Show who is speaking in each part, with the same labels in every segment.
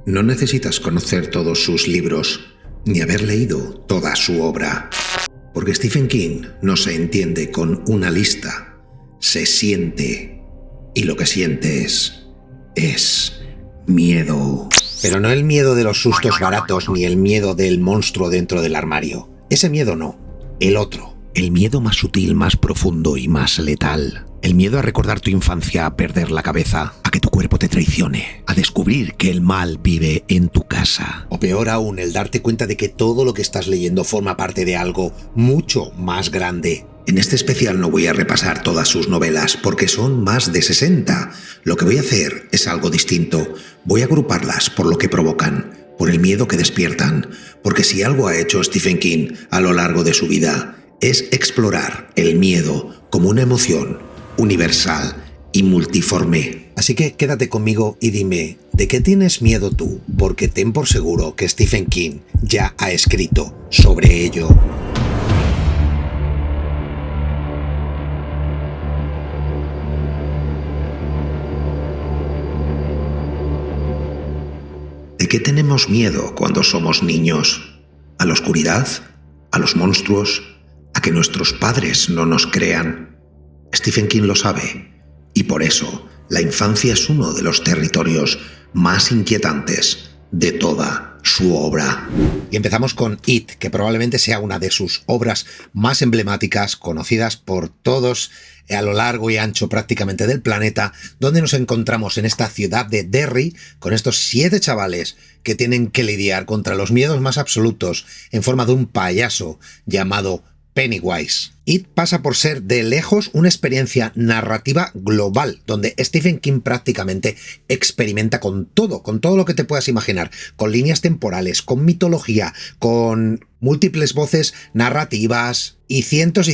Speaker 1: No necesitas conocer todos sus libros, ni haber leído toda su obra. Porque Stephen King no se entiende con una lista, se siente. Y lo que siente es miedo. Pero no el miedo de los sustos baratos, ni el miedo del monstruo dentro del armario. Ese miedo no, el otro. El miedo más sutil, más profundo y más letal. El miedo a recordar tu infancia, a perder la cabeza, a que tu cuerpo te traicione, a descubrir que el mal vive en tu casa. O peor aún, el darte cuenta de que todo lo que estás leyendo forma parte de algo mucho más grande. En este especial no voy a repasar todas sus novelas porque son más de 60. Lo que voy a hacer es algo distinto. Voy a agruparlas por lo que provocan, por el miedo que despiertan. Porque si algo ha hecho Stephen King a lo largo de su vida es explorar el miedo como una emoción universal y multiforme. Así que quédate conmigo y dime, ¿de qué tienes miedo tú? Porque ten por seguro que Stephen King ya ha escrito sobre ello. ¿De qué tenemos miedo cuando somos niños? ¿A la oscuridad? ¿A los monstruos? ¿A que nuestros padres no nos crean? Stephen King lo sabe, y por eso la infancia es uno de los territorios más inquietantes de toda su obra. Y empezamos con It, que probablemente sea una de sus obras más emblemáticas, conocidas por todos a lo largo y ancho prácticamente del planeta, donde nos encontramos en esta ciudad de Derry con estos 7 chavales que tienen que lidiar contra los miedos más absolutos en forma de un payaso llamado Pennywise. It pasa por ser de lejos una experiencia narrativa global, donde Stephen King prácticamente experimenta con todo lo que te puedas imaginar, con líneas temporales, con mitología, con múltiples voces narrativas y cientos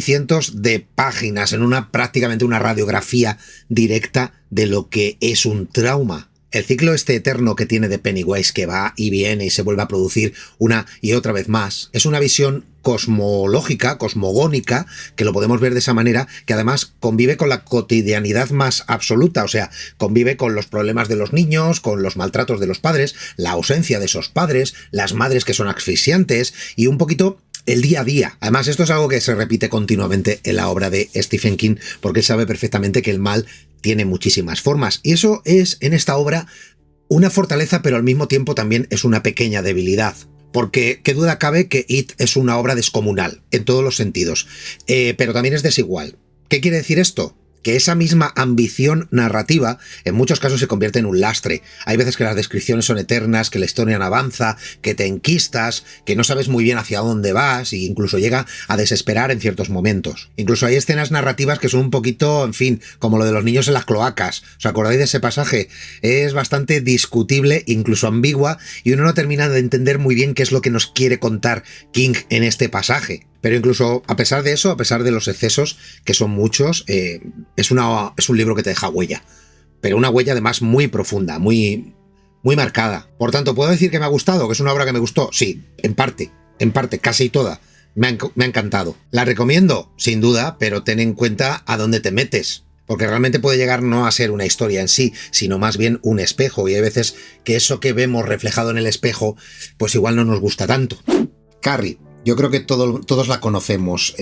Speaker 1: de páginas en prácticamente una radiografía directa de lo que es un trauma. El ciclo este eterno que tiene de Pennywise, que va y viene y se vuelve a producir una y otra vez más, es una visión cosmológica, cosmogónica, que lo podemos ver de esa manera, que además convive con la cotidianidad más absoluta, o sea, convive con los problemas de los niños, con los maltratos de los padres, la ausencia de esos padres, las madres que son asfixiantes y un poquito el día a día. Además, esto es algo que se repite continuamente en la obra de Stephen King, porque él sabe perfectamente que el mal tiene muchísimas formas. Y eso es, en esta obra, una fortaleza, pero al mismo tiempo también es una pequeña debilidad. Porque qué duda cabe que It es una obra descomunal, en todos los sentidos. Pero también es desigual. ¿Qué quiere decir esto? Que esa misma ambición narrativa en muchos casos se convierte en un lastre. Hay veces que las descripciones son eternas, que la historia no avanza, que te enquistas, que no sabes muy bien hacia dónde vas e incluso llega a desesperar en ciertos momentos. Incluso hay escenas narrativas que son un poquito, en fin, como lo de los niños en las cloacas. ¿Os acordáis de ese pasaje? Es bastante discutible, incluso ambigua, y uno no termina de entender muy bien qué es lo que nos quiere contar King en este pasaje. Pero incluso a pesar de eso, a pesar de los excesos, que son muchos, es un libro que te deja huella. Pero una huella además muy profunda, muy marcada. Por tanto, ¿puedo decir que me ha gustado? ¿Que es una obra que me gustó? Sí, en parte, casi toda. Me ha encantado. ¿La recomiendo? Sin duda, pero ten en cuenta a dónde te metes. Porque realmente puede llegar no a ser una historia en sí, sino más bien un espejo. Y hay veces que eso que vemos reflejado en el espejo, pues igual no nos gusta tanto. Carrie. Yo creo que todos la conocemos.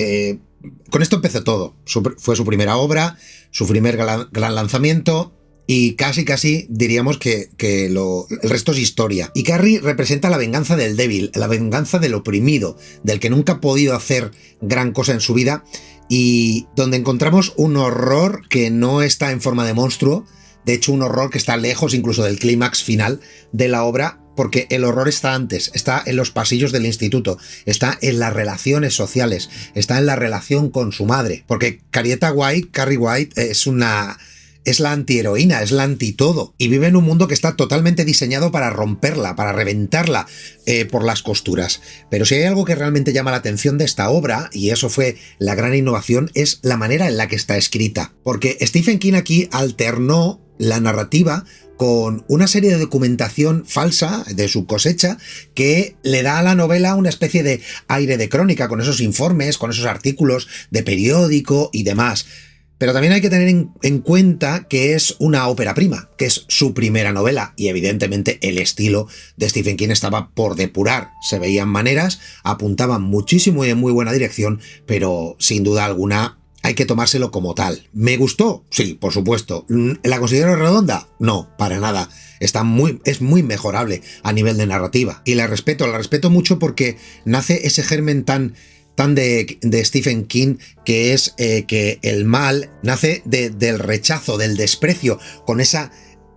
Speaker 1: Con esto empezó todo. Fue su primera obra, su primer gran lanzamiento y casi diríamos que el resto es historia. Y Carrie representa la venganza del débil, la venganza del oprimido, del que nunca ha podido hacer gran cosa en su vida y donde encontramos un horror que no está en forma de monstruo, de hecho un horror que está lejos incluso del clímax final de la obra, porque el horror está antes, está en los pasillos del instituto, está en las relaciones sociales, está en la relación con su madre, porque Carrie White es la antiheroína, es la antitodo, y vive en un mundo que está totalmente diseñado para romperla, para reventarla por las costuras. Pero si hay algo que realmente llama la atención de esta obra, y eso fue la gran innovación, es la manera en la que está escrita, porque Stephen King aquí alternó la narrativa con una serie de documentación falsa de su cosecha que le da a la novela una especie de aire de crónica, con esos informes, con esos artículos de periódico y demás. Pero también hay que tener en cuenta que es una ópera prima, que es su primera novela, y evidentemente el estilo de Stephen King estaba por depurar. Se veían maneras, apuntaban muchísimo y en muy buena dirección, pero sin duda alguna hay que tomárselo como tal. ¿Me gustó? Sí, por supuesto. ¿La considero redonda? No, para nada. Es muy mejorable a nivel de narrativa. Y la respeto mucho porque nace ese germen tan de Stephen King, que es que el mal nace del rechazo, del desprecio, con esa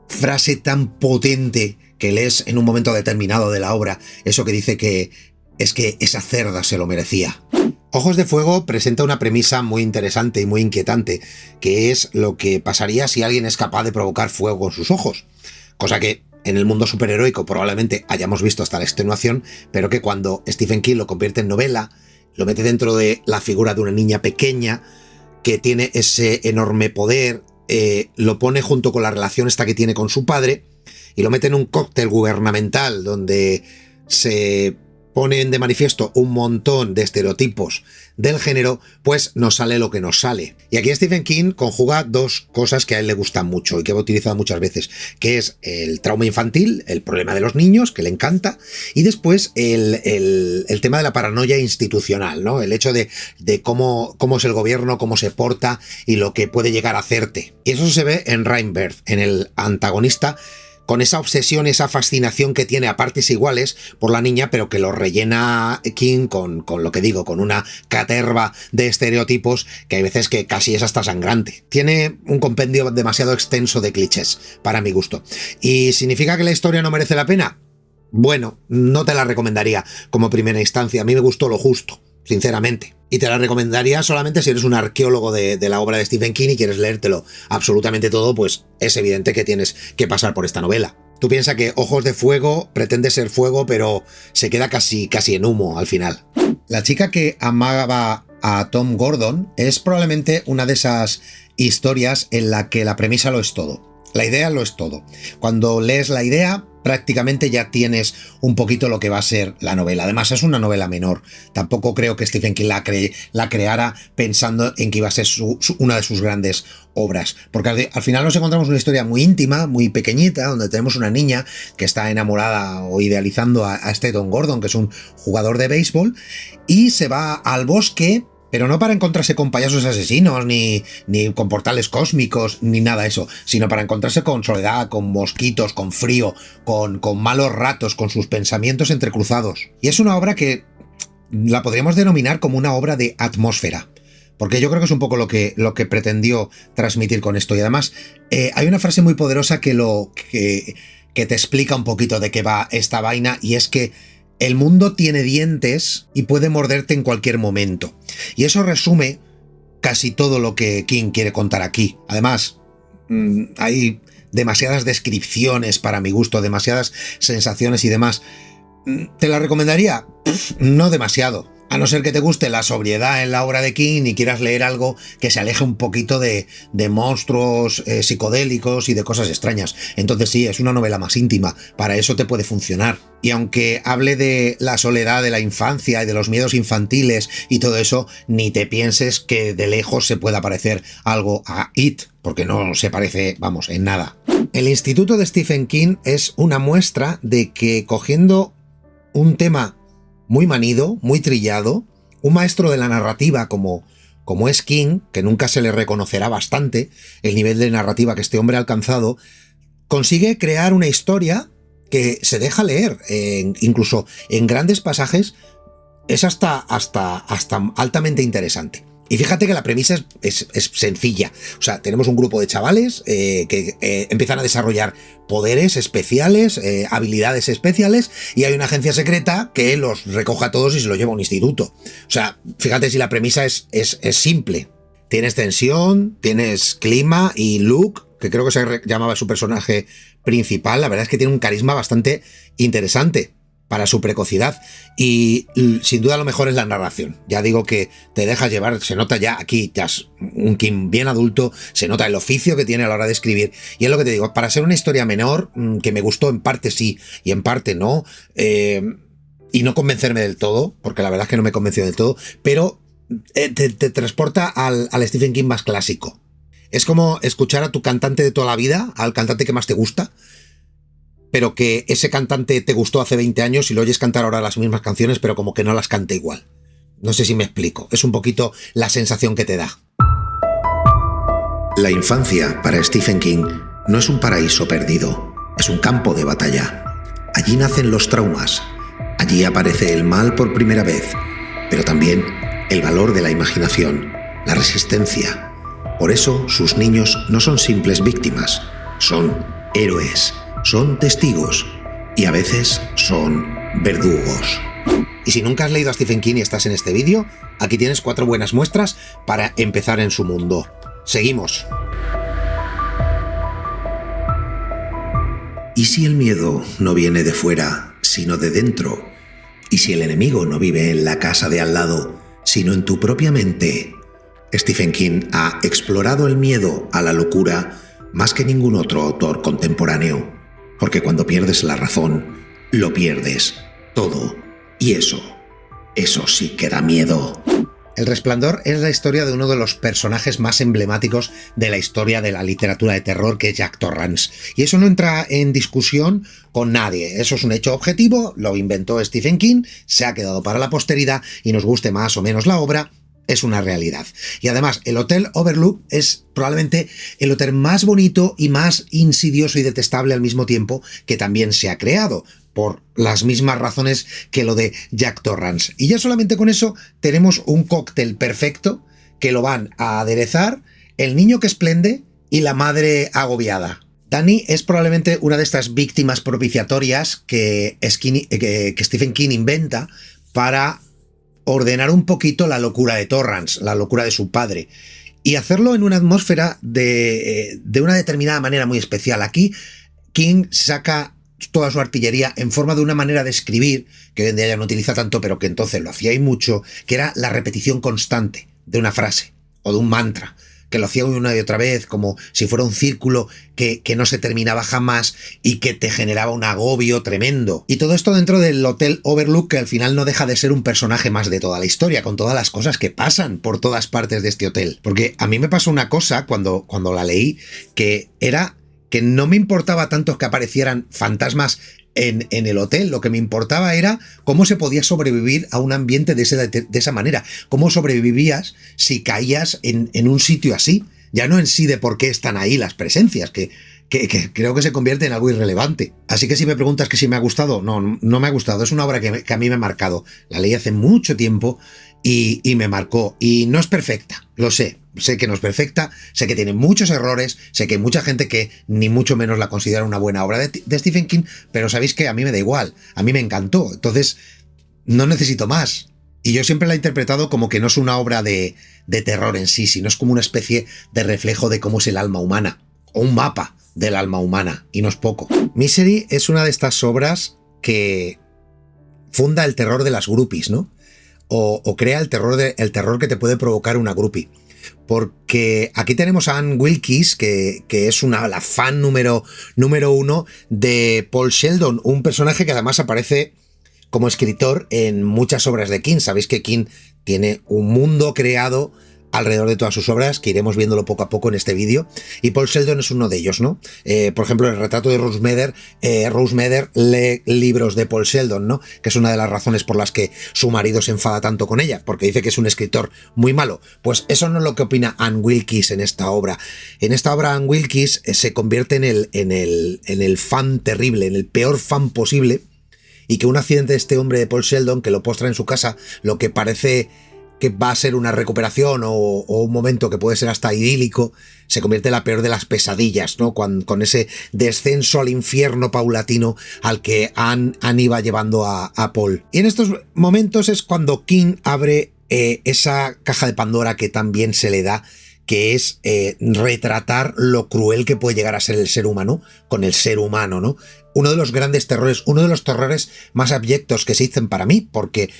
Speaker 1: frase tan potente que lees en un momento determinado de la obra, eso que dice que es que esa cerda se lo merecía. Ojos de Fuego presenta una premisa muy interesante y muy inquietante, que es lo que pasaría si alguien es capaz de provocar fuego con sus ojos, cosa que en el mundo superheroico probablemente hayamos visto hasta la extenuación, pero que cuando Stephen King lo convierte en novela, lo mete dentro de la figura de una niña pequeña que tiene ese enorme poder, lo pone junto con la relación esta que tiene con su padre y lo mete en un cóctel gubernamental donde se ponen de manifiesto un montón de estereotipos del género, pues nos sale lo que nos sale. Y aquí Stephen King conjuga dos cosas que a él le gustan mucho y que ha utilizado muchas veces, que es el trauma infantil, el problema de los niños, que le encanta, y después el tema de la paranoia institucional, ¿no? El hecho de cómo es el gobierno, cómo se porta y lo que puede llegar a hacerte. Y eso se ve en Rainbird, en el antagonista, con esa obsesión, esa fascinación que tiene a partes iguales por la niña, pero que lo rellena King con lo que digo, con una caterva de estereotipos que hay veces que casi es hasta sangrante. Tiene un compendio demasiado extenso de clichés, para mi gusto. ¿Y significa que la historia no merece la pena? Bueno, no te la recomendaría como primera instancia. A mí me gustó lo justo, sinceramente. Y te la recomendaría solamente si eres un arqueólogo de la obra de Stephen King y quieres leértelo absolutamente todo, pues es evidente que tienes que pasar por esta novela. Tú piensas que Ojos de Fuego pretende ser fuego, pero se queda casi en humo al final. La chica que amaba a Tom Gordon es probablemente una de esas historias en la que la premisa lo es todo. La idea lo es todo. Cuando lees la idea, prácticamente ya tienes un poquito lo que va a ser la novela. Además, es una novela menor. Tampoco creo que Stephen King la creara pensando en que iba a ser una de sus grandes obras. Porque al final nos encontramos una historia muy íntima, muy pequeñita, donde tenemos una niña que está enamorada o idealizando a este Tom Gordon, que es un jugador de béisbol, y se va al bosque, pero no para encontrarse con payasos asesinos, ni con portales cósmicos, ni nada de eso, sino para encontrarse con soledad, con mosquitos, con frío, con malos ratos, con sus pensamientos entrecruzados. Y es una obra que la podríamos denominar como una obra de atmósfera, porque yo creo que es un poco lo que pretendió transmitir con esto. Y además hay una frase muy poderosa que te explica un poquito de qué va esta vaina, y es que el mundo tiene dientes y puede morderte en cualquier momento. Y eso resume casi todo lo que King quiere contar aquí. Además, hay demasiadas descripciones para mi gusto, demasiadas sensaciones y demás. ¿Te la recomendaría? No demasiado. A no ser que te guste la sobriedad en la obra de King y quieras leer algo que se aleje un poquito de monstruos psicodélicos y de cosas extrañas. Entonces sí, es una novela más íntima. Para eso te puede funcionar. Y aunque hable de la soledad de la infancia y de los miedos infantiles y todo eso, ni te pienses que de lejos se pueda parecer algo a It, porque no se parece, vamos, en nada. El Instituto de Stephen King es una muestra de que cogiendo un tema muy manido, muy trillado, un maestro de la narrativa como es King, que nunca se le reconocerá bastante el nivel de narrativa que este hombre ha alcanzado, consigue crear una historia que se deja leer, incluso en grandes pasajes, es hasta altamente interesante. Y fíjate que la premisa es sencilla. O sea, tenemos un grupo de chavales que empiezan a desarrollar poderes especiales, habilidades especiales, y hay una agencia secreta que los recoge a todos y se los lleva a un instituto. O sea, fíjate si la premisa es simple. Tienes tensión, tienes clima y Luke, que creo que se llamaba su personaje principal, la verdad es que tiene un carisma bastante interesante para su precocidad, y sin duda lo mejor es la narración. Ya digo que te dejas llevar, se nota ya aquí, ya es un King bien adulto, se nota el oficio que tiene a la hora de escribir, y es lo que te digo, para ser una historia menor, que me gustó en parte sí y en parte no, y no convencerme del todo, porque la verdad es que no me convenció del todo, pero te transporta al Stephen King más clásico. Es como escuchar a tu cantante de toda la vida, al cantante que más te gusta, pero que ese cantante te gustó hace 20 años y lo oyes cantar ahora las mismas canciones, pero como que no las canta igual. No sé si me explico. Es un poquito la sensación que te da. La infancia, para Stephen King, no es un paraíso perdido, es un campo de batalla. Allí nacen los traumas, allí aparece el mal por primera vez, pero también el valor de la imaginación, la resistencia. Por eso sus niños no son simples víctimas, son héroes, son testigos y a veces son verdugos. Y si nunca has leído a Stephen King y estás en este vídeo, aquí tienes 4 buenas muestras para empezar en su mundo. Seguimos. ¿Y si el miedo no viene de fuera, sino de dentro? ¿Y si el enemigo no vive en la casa de al lado, sino en tu propia mente? Stephen King ha explorado el miedo a la locura más que ningún otro autor contemporáneo, porque cuando pierdes la razón, lo pierdes todo. Y eso sí que da miedo. El Resplandor es la historia de uno de los personajes más emblemáticos de la historia de la literatura de terror, que es Jack Torrance. Y eso no entra en discusión con nadie. Eso es un hecho objetivo, lo inventó Stephen King, se ha quedado para la posteridad y nos guste más o menos la obra, es una realidad. Y además, el Hotel Overlook es probablemente el hotel más bonito y más insidioso y detestable al mismo tiempo que también se ha creado, por las mismas razones que lo de Jack Torrance. Y ya solamente con eso tenemos un cóctel perfecto que lo van a aderezar el niño que esplende y la madre agobiada. Dani es probablemente una de estas víctimas propiciatorias que Stephen King inventa para ordenar un poquito la locura de Torrance, la locura de su padre, y hacerlo en una atmósfera de una determinada manera muy especial. Aquí King saca toda su artillería en forma de una manera de escribir que hoy en día ya no utiliza tanto, pero que entonces lo hacía y mucho, que era la repetición constante de una frase o de un mantra, que lo hacía una y otra vez, como si fuera un círculo que no se terminaba jamás y que te generaba un agobio tremendo. Y todo esto dentro del Hotel Overlook, que al final no deja de ser un personaje más de toda la historia, con todas las cosas que pasan por todas partes de este hotel. Porque a mí me pasó una cosa cuando la leí, que era que no me importaba tanto que aparecieran fantasmas en el hotel, lo que me importaba era cómo se podía sobrevivir a un ambiente de esa manera, cómo sobrevivías si caías en un sitio así, ya no en sí de por qué están ahí las presencias, que creo que se convierte en algo irrelevante. Así que si me preguntas que si me ha gustado, no me ha gustado, es una obra que a mí me ha marcado, la leí hace mucho tiempo y me marcó, y no es perfecta, lo sé que no es perfecta, sé que tiene muchos errores, sé que hay mucha gente que ni mucho menos la considera una buena obra de Stephen King, pero sabéis que a mí me da igual, a mí me encantó, entonces no necesito más. Y yo siempre la he interpretado como que no es una obra de terror en sí, sino es como una especie de reflejo de cómo es el alma humana, o un mapa del alma humana, y no es poco. Misery es una de estas obras que funda el terror de las groupies, ¿no? O crea el terror que te puede provocar una groupie. Porque aquí tenemos a Anne Wilkes, que es la fan número 1 de Paul Sheldon, un personaje que además aparece como escritor en muchas obras de King. Sabéis que King tiene un mundo creado alrededor de todas sus obras, que iremos viéndolo poco a poco en este vídeo, y Paul Sheldon es uno de ellos, ¿no? Por ejemplo, el retrato de Rose Meder lee libros de Paul Sheldon, ¿no? Que es una de las razones por las que su marido se enfada tanto con ella, porque dice que es un escritor muy malo. Pues eso no es lo que opina Anne Wilkes en esta obra. En esta obra Anne Wilkes se convierte en el fan terrible, en el peor fan posible, y que un accidente de este hombre de Paul Sheldon, que lo postra en su casa, lo que parece que va a ser una recuperación o un momento que puede ser hasta idílico, se convierte en la peor de las pesadillas, ¿no? Con ese descenso al infierno paulatino al que Anne iba llevando a Paul. Y en estos momentos es cuando King abre esa caja de Pandora que también se le da, que es retratar lo cruel que puede llegar a ser el ser humano con el ser humano, ¿no? Uno de los grandes terrores, uno de los terrores más abyectos que se dicen para mí, porque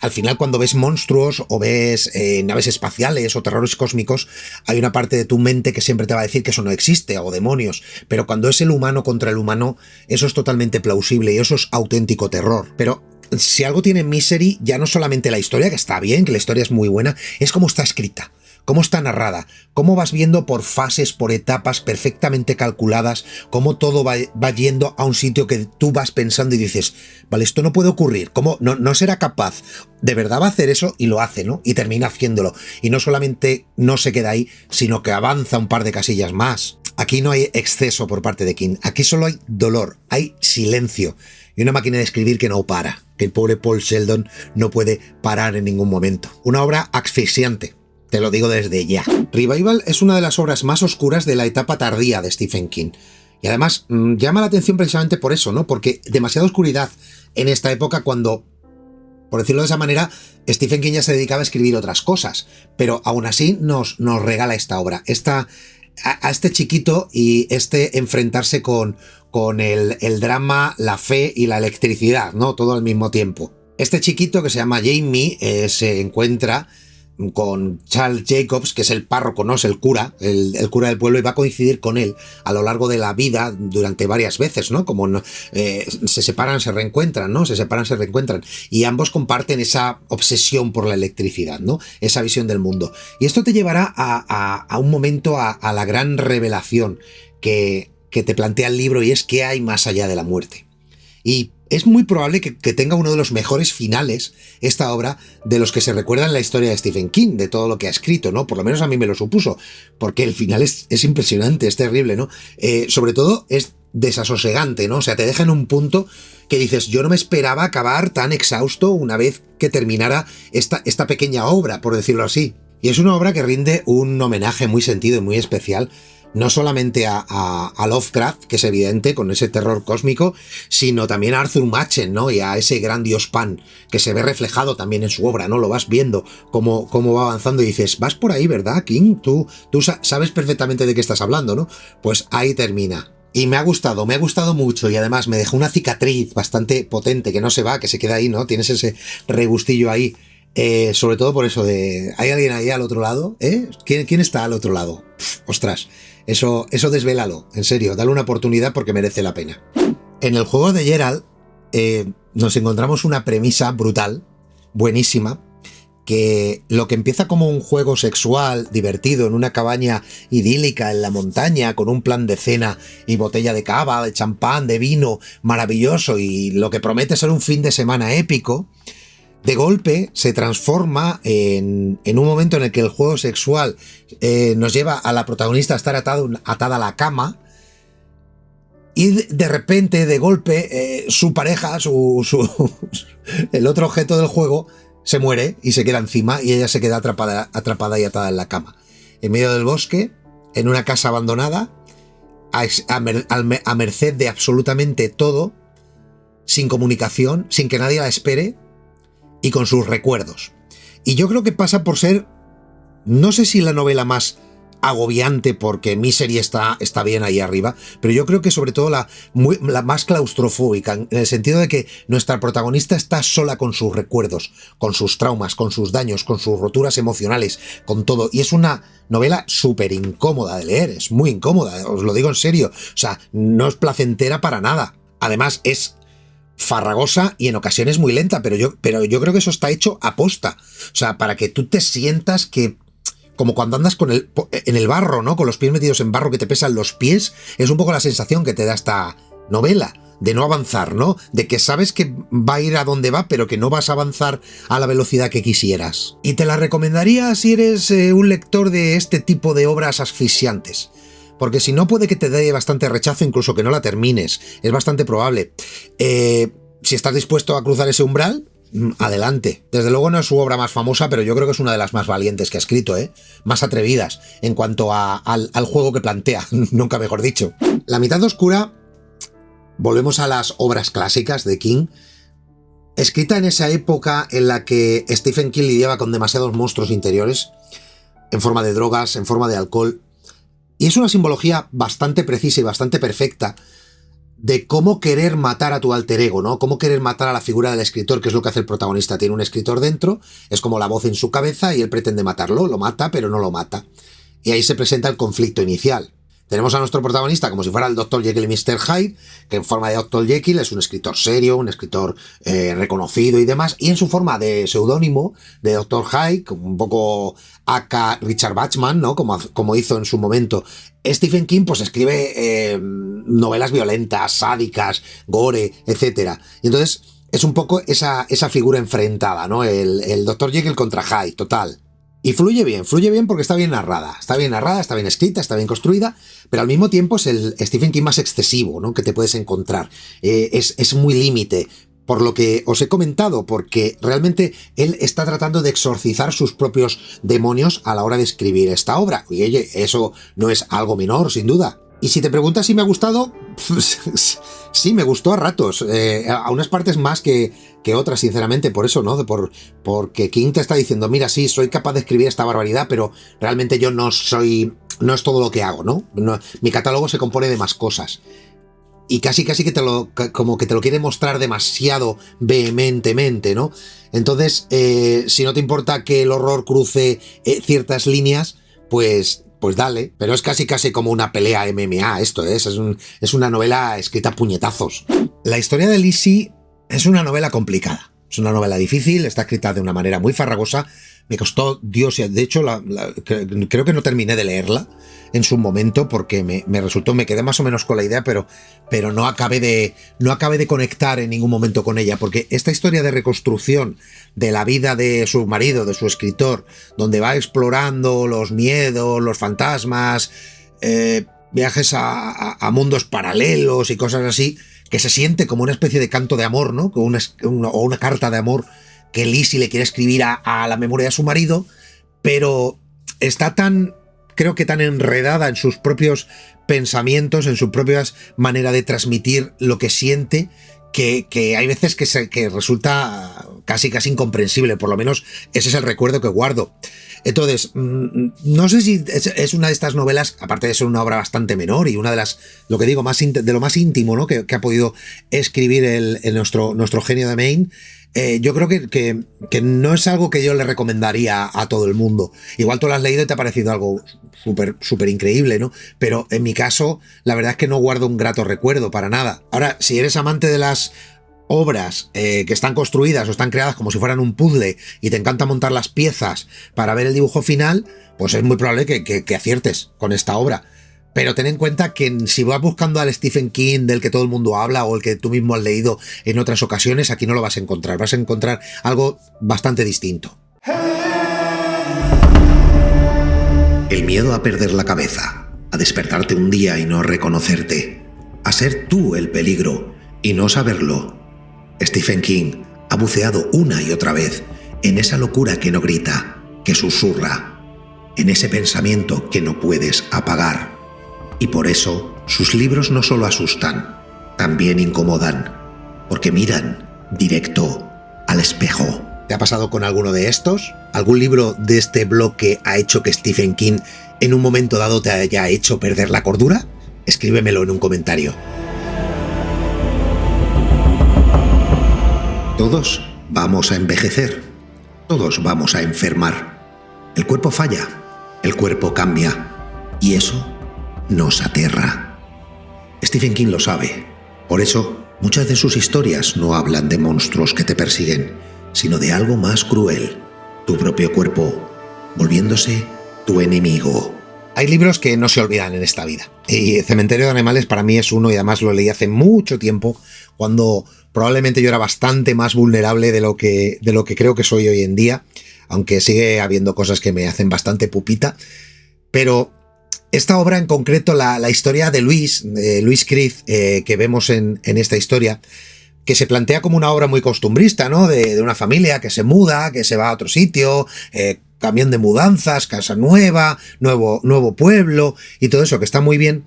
Speaker 1: al final cuando ves monstruos o ves naves espaciales o terrores cósmicos, hay una parte de tu mente que siempre te va a decir que eso no existe, o demonios, pero cuando es el humano contra el humano, eso es totalmente plausible y eso es auténtico terror. Pero si algo tiene Misery, ya no solamente la historia, que está bien, que la historia es muy buena, es cómo está escrita, cómo está narrada, cómo vas viendo por fases, por etapas perfectamente calculadas, cómo todo va yendo a un sitio que tú vas pensando y dices, vale, esto no puede ocurrir, ¿cómo no será capaz? De verdad va a hacer eso y lo hace, ¿no? Y termina haciéndolo. Y no solamente no se queda ahí, sino que avanza un par de casillas más. Aquí no hay exceso por parte de King, aquí solo hay dolor, hay silencio y una máquina de escribir que no para, que el pobre Paul Sheldon no puede parar en ningún momento. Una obra asfixiante, te lo digo desde ya. Revival es una de las obras más oscuras de la etapa tardía de Stephen King. Y además llama la atención precisamente por eso, ¿no? Porque demasiada oscuridad en esta época cuando, por decirlo de esa manera, Stephen King ya se dedicaba a escribir otras cosas. Pero aún así nos regala esta obra. A este chiquito y enfrentarse con el drama, la fe y la electricidad, ¿no? Todo al mismo tiempo. Este chiquito que se llama Jamie se encuentra con Charles Jacobs, que es el párroco, ¿no? Es el cura del pueblo, y va a coincidir con él a lo largo de la vida durante varias veces, ¿no? Como se separan, se reencuentran, ¿no? Se separan, se reencuentran. Y ambos comparten esa obsesión por la electricidad, ¿no? Esa visión del mundo. Y esto te llevará a un momento, a la gran revelación que te plantea el libro, y es qué hay más allá de la muerte. Y es muy probable que tenga uno de los mejores finales esta obra de los que se recuerda en la historia de Stephen King, de todo lo que ha escrito, ¿no? Por lo menos a mí me lo supuso, porque el final es impresionante, es terrible, ¿no? Sobre todo es desasosegante, ¿no? O sea, te deja en un punto que dices, yo no me esperaba acabar tan exhausto una vez que terminara esta pequeña obra, por decirlo así. Y es una obra que rinde un homenaje muy sentido y muy especial, no solamente a Lovecraft, que es evidente, con ese terror cósmico, sino también a Arthur Machen, ¿no? Y a ese gran dios Pan, que se ve reflejado también en su obra, ¿no? Lo vas viendo cómo va avanzando y dices, vas por ahí, ¿verdad, King? Tú sabes perfectamente de qué estás hablando, ¿no? Pues ahí termina. Y me ha gustado mucho, y además me dejó una cicatriz bastante potente, que no se va, que se queda ahí, ¿no? Tienes ese regustillo ahí. Sobre todo por eso de... ¿Hay alguien ahí al otro lado? ¿Quién está al otro lado? Ostras, eso desvélalo, en serio, dale una oportunidad porque merece la pena. En el juego de Geralt nos encontramos una premisa brutal, buenísima, que lo que empieza como un juego sexual divertido en una cabaña idílica en la montaña, con un plan de cena y botella de cava, de champán, de vino maravilloso, y lo que promete ser un fin de semana épico, de golpe se transforma en un momento en el que el juego sexual nos lleva a la protagonista a estar atada a la cama, y de repente, de golpe, su pareja, el otro objeto del juego, se muere y se queda encima, y ella se queda atrapada y atada en la cama. En medio del bosque, en una casa abandonada, a merced de absolutamente todo, sin comunicación, sin que nadie la espere, y con sus recuerdos. Y yo creo que pasa por ser, no sé si la novela más agobiante, porque Misery está bien ahí arriba, pero yo creo que sobre todo la más claustrofóbica, en el sentido de que nuestra protagonista está sola con sus recuerdos, con sus traumas, con sus daños, con sus roturas emocionales, con todo. Y es una novela súper incómoda de leer, es muy incómoda, os lo digo en serio. O sea, no es placentera para nada. Además, es farragosa y en ocasiones muy lenta, pero yo creo que eso está hecho aposta. O sea, para que tú te sientas que, como cuando andas en el barro, ¿no? Con los pies metidos en barro, que te pesan los pies, es un poco la sensación que te da esta novela, de no avanzar, ¿no? De que sabes que va a ir a donde va, pero que no vas a avanzar a la velocidad que quisieras. Y te la recomendaría si eres un lector de este tipo de obras asfixiantes. Porque si no, puede que te dé bastante rechazo, incluso que no la termines. Es bastante probable. Si estás dispuesto a cruzar ese umbral, adelante. Desde luego no es su obra más famosa, pero yo creo que es una de las más valientes que ha escrito, más atrevidas en cuanto al juego que plantea, nunca mejor dicho. La mitad oscura, volvemos a las obras clásicas de King, escrita en esa época en la que Stephen King lidiaba con demasiados monstruos interiores, en forma de drogas, en forma de alcohol. Y es una simbología bastante precisa y bastante perfecta de cómo querer matar a tu alter ego, ¿no? Cómo querer matar a la figura del escritor, que es lo que hace el protagonista. Tiene un escritor dentro, es como la voz en su cabeza, y él pretende matarlo, lo mata, pero no lo mata. Y ahí se presenta el conflicto inicial.
Speaker 2: Tenemos a nuestro protagonista como si fuera el Dr. Jekyll y Mr. Hyde, que en forma de Dr. Jekyll es un escritor serio, un escritor reconocido y demás, y en su forma de seudónimo de Dr. Hyde, un poco aka Richard Bachman, ¿no? Como hizo en su momento Stephen King, pues escribe novelas violentas, sádicas, gore, etcétera. Y entonces es un poco esa figura enfrentada, ¿no? El Dr. Jekyll contra Hyde, total. Y fluye bien porque está bien narrada, está bien escrita, está bien construida, pero al mismo tiempo es el Stephen King más excesivo, ¿no? Que te puedes encontrar. Es muy límite, por lo que os he comentado, porque realmente él está tratando de exorcizar sus propios demonios a la hora de escribir esta obra. Y oye, eso no es algo menor, sin duda. Y si te preguntas si me ha gustado, sí, me gustó a ratos, a unas partes más que otras, sinceramente, por eso, ¿no? Porque King te está diciendo, mira, sí, soy capaz de escribir esta barbaridad, pero realmente yo no es todo lo que hago, ¿no? Mi catálogo se compone de más cosas. Y casi que como que te lo quiere mostrar demasiado vehementemente, ¿no? Entonces, si no te importa que el horror cruce ciertas líneas, pues dale, pero es casi como una pelea MMA esto, es una novela escrita a puñetazos. La historia de Lizzie es una novela complicada, es una novela difícil, está escrita de una manera muy farragosa, me costó Dios, de hecho creo que no terminé de leerla en su momento porque me quedé más o menos con la idea, pero no acabé de conectar en ningún momento con ella, porque esta historia de reconstrucción de la vida de su marido, de su escritor, donde va explorando los miedos, los fantasmas, viajes a mundos paralelos y cosas así, que se siente como una especie de canto de amor, ¿no? O una carta de amor que Lizzie le quiere escribir a la memoria de su marido, pero está creo que tan enredada en sus propios pensamientos, en su propia manera de transmitir lo que siente, que hay veces que resulta casi incomprensible, por lo menos ese es el recuerdo que guardo. Entonces, no sé si es una de estas novelas, aparte de ser una obra bastante menor y una de lo que digo, de lo más íntimo, ¿no? que ha podido escribir nuestro genio de Maine. Yo creo que no es algo que yo le recomendaría a todo el mundo. Igual tú lo has leído y te ha parecido algo súper increíble, ¿no? Pero en mi caso, la verdad es que no guardo un grato recuerdo para nada. Ahora, si eres amante de las obras que están construidas o están creadas como si fueran un puzzle y te encanta montar las piezas para ver el dibujo final, pues es muy probable que aciertes con esta obra. Pero ten en cuenta que si vas buscando al Stephen King del que todo el mundo habla o el que tú mismo has leído en otras ocasiones, aquí no lo vas a encontrar. Vas a encontrar algo bastante distinto.
Speaker 1: El miedo a perder la cabeza, a despertarte un día y no reconocerte, a ser tú el peligro y no saberlo. Stephen King ha buceado una y otra vez en esa locura que no grita, que susurra, en ese pensamiento que no puedes apagar. Y por eso sus libros no solo asustan, también incomodan, porque miran directo al espejo.
Speaker 2: ¿Te ha pasado con alguno de estos? ¿Algún libro de este bloque ha hecho que Stephen King en un momento dado te haya hecho perder la cordura? Escríbemelo en un comentario.
Speaker 1: Todos vamos a envejecer, todos vamos a enfermar. El cuerpo falla, el cuerpo cambia, y eso nos aterra. Stephen King lo sabe. Por eso, muchas de sus historias no hablan de monstruos que te persiguen, sino de algo más cruel, tu propio cuerpo, volviéndose tu enemigo.
Speaker 2: Hay libros que no se olvidan en esta vida. Y Cementerio de Animales para mí es uno, y además lo leí hace mucho tiempo, cuando probablemente yo era bastante más vulnerable de lo que creo que soy hoy en día, aunque sigue habiendo cosas que me hacen bastante pupita. Pero esta obra en concreto, la historia de Luis Creed, que vemos en esta historia, que se plantea como una obra muy costumbrista, ¿no? De una familia que se muda, que se va a otro sitio, camión de mudanzas, casa nueva, nuevo pueblo y todo eso, que está muy bien.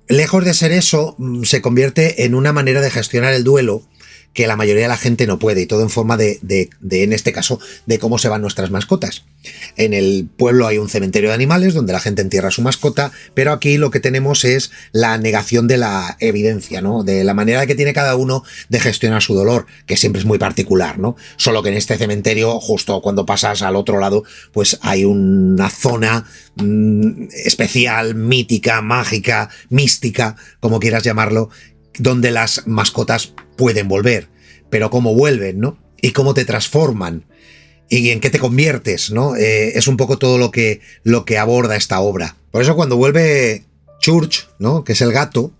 Speaker 2: Lejos de ser eso, se convierte en una manera de gestionar el duelo que la mayoría de la gente no puede, y todo en forma en este caso, de cómo se van nuestras mascotas. En el pueblo hay un cementerio de animales donde la gente entierra a su mascota, pero aquí lo que tenemos es la negación de la evidencia, ¿no? De la manera que tiene cada uno de gestionar su dolor, que siempre es muy particular, ¿no? Solo que en este cementerio, justo cuando pasas al otro lado, pues hay una zona especial, mítica, mágica, mística, como quieras llamarlo, donde las mascotas pueden volver. Pero cómo vuelven, ¿no? Y cómo te transforman. Y en qué te conviertes, ¿no? Es un poco todo lo que aborda esta obra. Por eso cuando vuelve Church, ¿no? Que es el gato,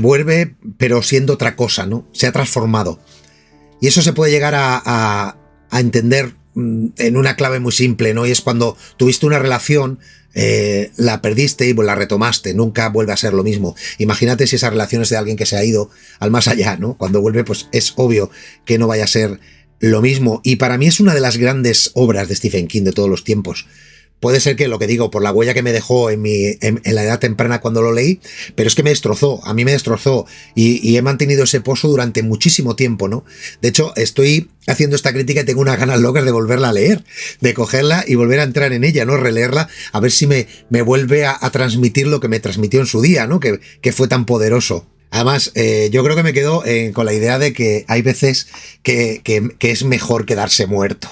Speaker 2: vuelve pero siendo otra cosa, ¿no? Se ha transformado. Y eso se puede llegar a entender en una clave muy simple, ¿no? Y es cuando tuviste una relación, la perdiste y la retomaste, nunca vuelve a ser lo mismo. Imagínate si esa relación es de alguien que se ha ido al más allá, ¿no? Cuando vuelve, pues es obvio que no vaya a ser lo mismo. Y para mí es una de las grandes obras de Stephen King de todos los tiempos. Puede ser que, lo que digo, por la huella que me dejó en la edad temprana cuando lo leí, pero es que me destrozó, a mí me destrozó, y he mantenido ese pozo durante muchísimo tiempo, ¿no? De hecho, estoy haciendo esta crítica y tengo unas ganas locas de volverla a leer, de cogerla y volver a entrar en ella, ¿no? Releerla, a ver si me vuelve a transmitir lo que me transmitió en su día, ¿no? Que fue tan poderoso. Además, yo creo que me quedo con la idea de que hay veces que es mejor quedarse muerto,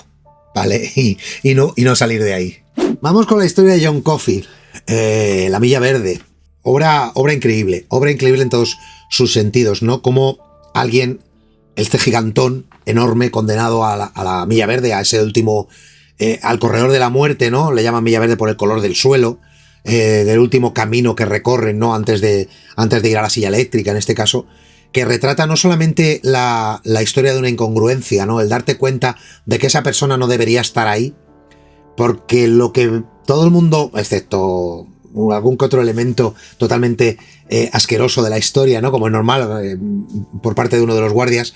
Speaker 2: ¿vale? Y no salir de ahí. Vamos con la historia de John Coffey, La Milla Verde. Obra increíble en todos sus sentidos, ¿no? Como alguien, este gigantón enorme, condenado a la Milla Verde, a ese último, al corredor de la muerte, ¿no? Le llaman Milla Verde por el color del suelo, del último camino que recorren, ¿no? Antes de ir a la silla eléctrica, en este caso, que retrata no solamente la historia de una incongruencia, ¿no? El darte cuenta de que esa persona no debería estar ahí, porque lo que todo el mundo, excepto algún que otro elemento totalmente asqueroso de la historia, ¿no? Como es normal, por parte de uno de los guardias,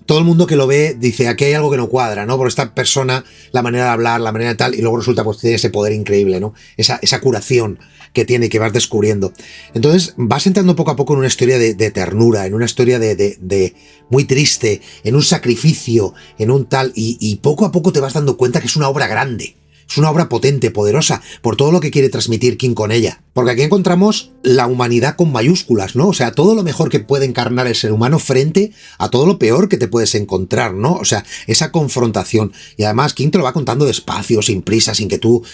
Speaker 2: todo el mundo que lo ve dice, aquí hay algo que no cuadra, ¿no? Por esta persona, la manera de hablar, la manera de tal, y luego resulta pues tiene ese poder increíble, ¿no? Esa curación que tiene y que vas descubriendo. Entonces vas entrando poco a poco en una historia de ternura, en una historia de muy triste, en un sacrificio, en un tal, y poco a poco te vas dando cuenta que es una obra grande. Es una obra potente, poderosa, por todo lo que quiere transmitir King con ella. Porque aquí encontramos la humanidad con mayúsculas, ¿no? O sea, todo lo mejor que puede encarnar el ser humano frente a todo lo peor que te puedes encontrar, ¿no? O sea, esa confrontación. Y además King te lo va contando despacio, sin prisa, sin que tú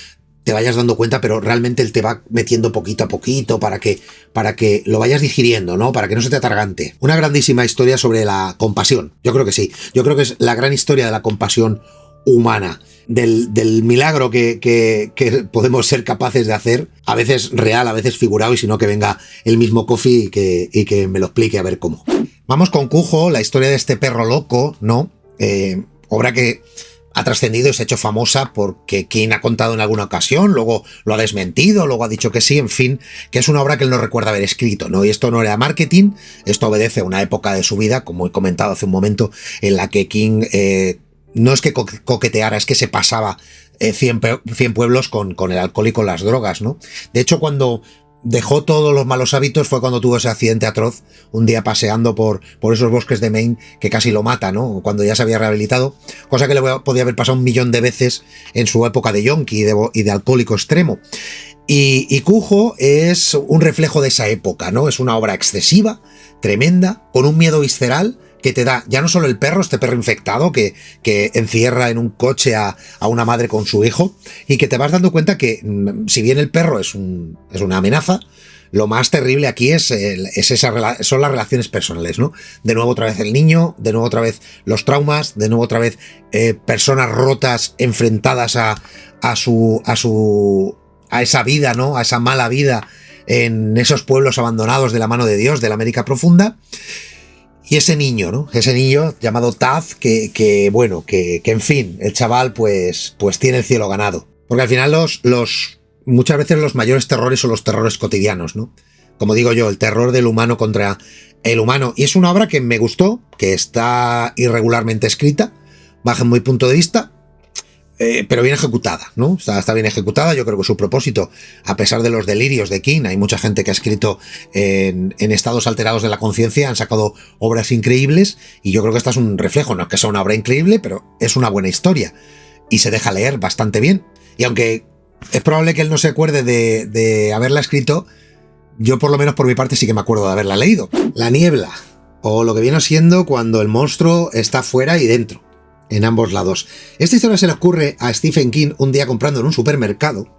Speaker 2: te vayas dando cuenta, pero realmente él te va metiendo poquito a poquito para que lo vayas digiriendo, ¿no? Para que no se te atargante. Una grandísima historia sobre la compasión. Yo creo que sí. Yo creo que es la gran historia de la compasión humana. Del milagro que podemos ser capaces de hacer, a veces real, a veces figurado, y si no que venga el mismo Coffey y que me lo explique a ver cómo. Vamos con Cujo, la historia de este perro loco, ¿no? Obra que ha trascendido y se ha hecho famosa porque King ha contado en alguna ocasión, luego lo ha desmentido, luego ha dicho que sí, en fin, que es una obra que él no recuerda haber escrito, ¿no? Y esto no era marketing, esto obedece a una época de su vida, como he comentado hace un momento, en la que King no es que coqueteara, es que se pasaba 100 pueblos con el alcohol y con las drogas, ¿no? De hecho, cuando dejó todos los malos hábitos fue cuando tuvo ese accidente atroz, un día paseando por esos bosques de Maine, que casi lo mata, ¿no? Cuando ya se había rehabilitado, cosa que le podía haber pasado 1.000.000 de veces en su época de yonki y de alcohólico extremo. Y Cujo es un reflejo de esa época, ¿no? Es una obra excesiva, tremenda, con un miedo visceral que te da ya no solo el perro, este perro infectado que encierra en un coche a una madre con su hijo, y que te vas dando cuenta que si bien el perro es una amenaza, lo más terrible aquí son las relaciones personales, ¿no? De nuevo otra vez el niño, de nuevo otra vez los traumas, de nuevo otra vez personas rotas enfrentadas a esa vida, ¿no? A esa mala vida en esos pueblos abandonados de la mano de Dios, de la América profunda. Y ese niño, ¿no? Ese niño llamado Taz, que en fin, el chaval pues tiene el cielo ganado. Porque al final muchas veces los mayores terrores son los terrores cotidianos, ¿no? Como digo yo, el terror del humano contra el humano. Y es una obra que me gustó, que está irregularmente escrita, bajo mi punto de vista. pero bien ejecutada, ¿no? Está bien ejecutada. Yo creo que su propósito, a pesar de los delirios de King, hay mucha gente que ha escrito en estados alterados de la conciencia, han sacado obras increíbles, y yo creo que esta es un reflejo, no es que sea una obra increíble, pero es una buena historia y se deja leer bastante bien. Y aunque es probable que él no se acuerde de haberla escrito, yo por lo menos por mi parte sí que me acuerdo de haberla leído. La niebla, o lo que viene siendo cuando el monstruo está fuera y dentro, en ambos lados. Esta historia se le ocurre a Stephen King un día comprando en un supermercado,